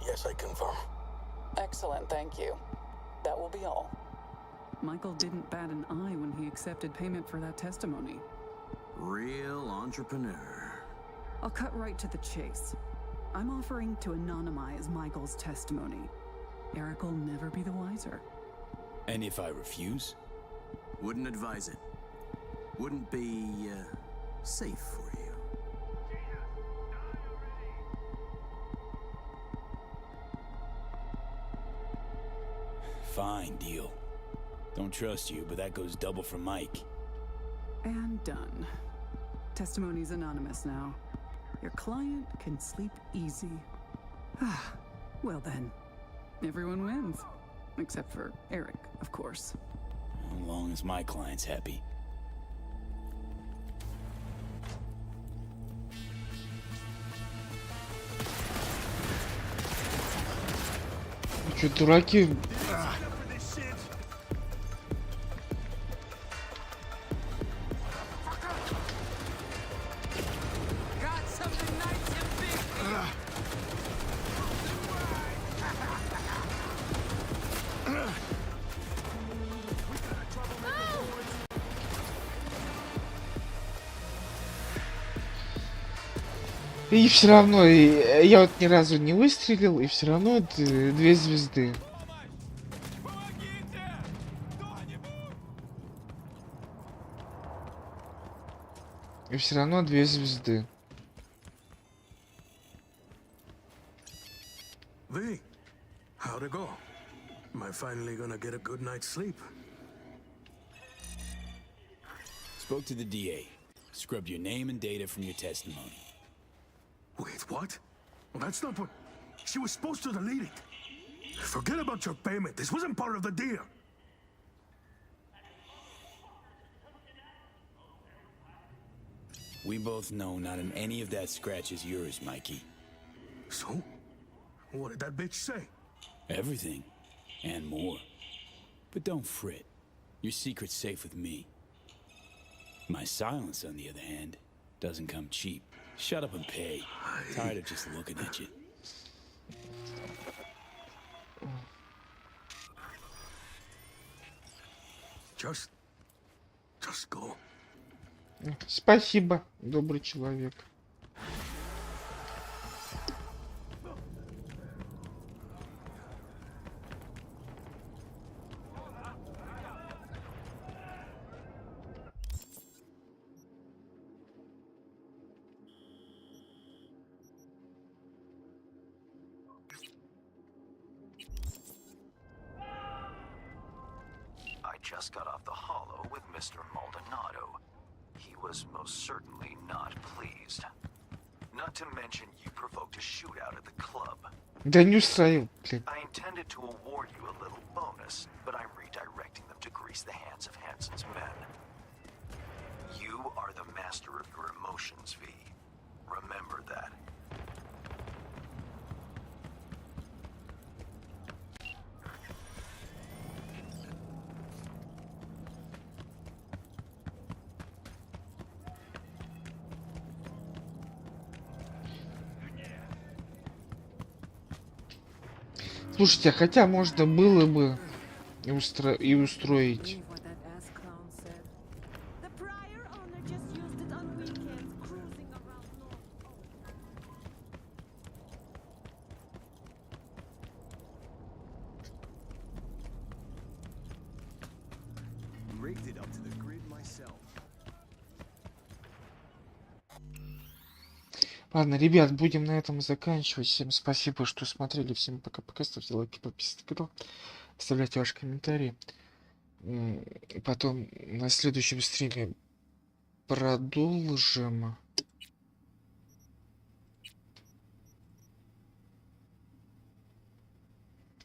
Yes, I confirm. Excellent, thank you. That will be all. Michael didn't bat an eye when he accepted payment for that testimony. Real entrepreneur. I'll cut right to the chase. I'm offering to anonymize Michael's testimony. Eric will never be the wiser. And if I refuse? Wouldn't advise it. Wouldn't be, safe for you. Fine, deal. Don't trust you, but that goes double for Mike. And done. Testimony's anonymous now. Your client can sleep easy. Well then, everyone wins. Except for Eric, of course. As long as my client's happy. Вы что, дураки? И все равно, я вот ни разу не выстрелил, и все равно 2 звезды. И все равно 2 звезды. V, how'd it go? Am I finally gonna get a good night's sleep? Spoke to the DA. Scrubbed your name and data from your testimony. Wait, what? Well, that's not what... She was supposed to delete it. Forget about your payment. This wasn't part of the deal. We both know not in any of that scratch is yours, Mikey. So? What did that bitch say? Everything. And more. But don't fret. Your secret's safe with me. My silence, on the other hand, doesn't come cheap. Shut up and pay. Tired of just looking at you. Just go. Спасибо, добрый человек. just got off the holo with Mr. Maldonado. He was most certainly not pleased. Not to mention you provoked a shootout at the club. Да не устроил, блин. I intended to award you a little bonus, but I'm redirecting them to grease the hands of Hansen's men. You are the master of your emotions, V. Remember that. Слушайте, хотя можно было бы и устроить. Rigged it up to the grid myself. Ладно, ребят, будем на этом заканчивать. Всем спасибо, что смотрели. Всем пока-пока. Ставьте лайки, подписывайтесь на канал. Оставляйте ваши комментарии. Потом на следующем стриме продолжим.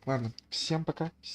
Ладно, всем пока.